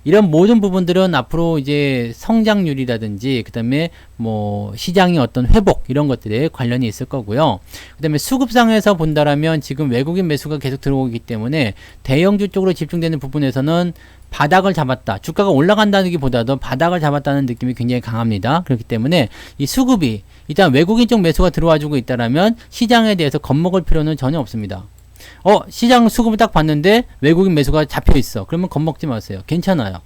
이런 모든 부분들은 앞으로 이제 성장률이라든지 그 다음에 뭐 시장의 어떤 회복 이런 것들에 관련이 있을 거고요. 그 다음에 수급상에서 본다라면 지금 외국인 매수가 계속 들어오기 때문에 대형주 쪽으로 집중되는 부분에서는 바닥을 잡았다, 주가가 올라간다는 게 보다도 바닥을 잡았다는 느낌이 굉장히 강합니다. 그렇기 때문에 이 수급이 일단 외국인 쪽 매수가 들어와 주고 있다라면 시장에 대해서 겁먹을 필요는 전혀 없습니다. 시장 수급을 딱 봤는데 외국인 매수가 잡혀 있어. 그러면 겁먹지 마세요. 괜찮아요.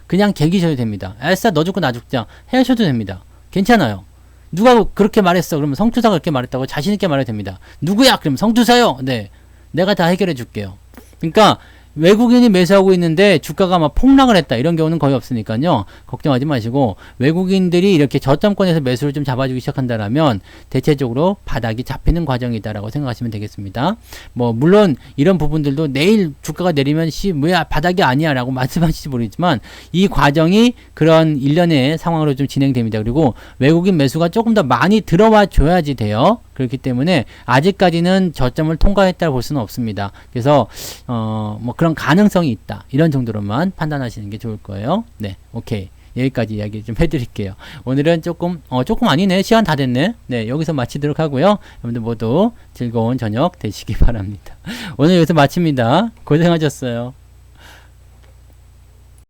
그냥 개기셔도 됩니다. 알싸 너 죽고 나 죽자 해셔도 됩니다. 괜찮아요. 누가 그렇게 말했어? 그러면 성투사가 그렇게 말했다고 자신있게 말해도 됩니다. 누구야? 그러면 성투사요. 네, 내가 다 해결해 줄게요. 그러니까 외국인이 매수하고 있는데 주가가 막 폭락을 했다, 이런 경우는 거의 없으니까요. 걱정하지 마시고 외국인들이 이렇게 저점권에서 매수를 좀 잡아주기 시작한다라면 대체적으로 바닥이 잡히는 과정이다라고 생각하시면 되겠습니다. 뭐 물론 이런 부분들도 내일 주가가 내리면 뭐야 바닥이 아니야 라고 말씀하실지 모르겠지만 이 과정이 그런 일련의 상황으로 좀 진행됩니다. 그리고 외국인 매수가 조금 더 많이 들어와 줘야지 돼요. 그렇기 때문에 아직까지는 저점을 통과했다고 볼 수는 없습니다. 그래서 뭐 그런 가능성이 있다, 이런 정도로만 판단하시는 게 좋을 거예요. 네, 오케이. 여기까지 이야기 좀 해드릴게요. 오늘은 조금 아니네, 시간 다 됐네. 네, 여기서 마치도록 하고요. 여러분들 모두 즐거운 저녁 되시기 바랍니다. 오늘 여기서 마칩니다. 고생하셨어요.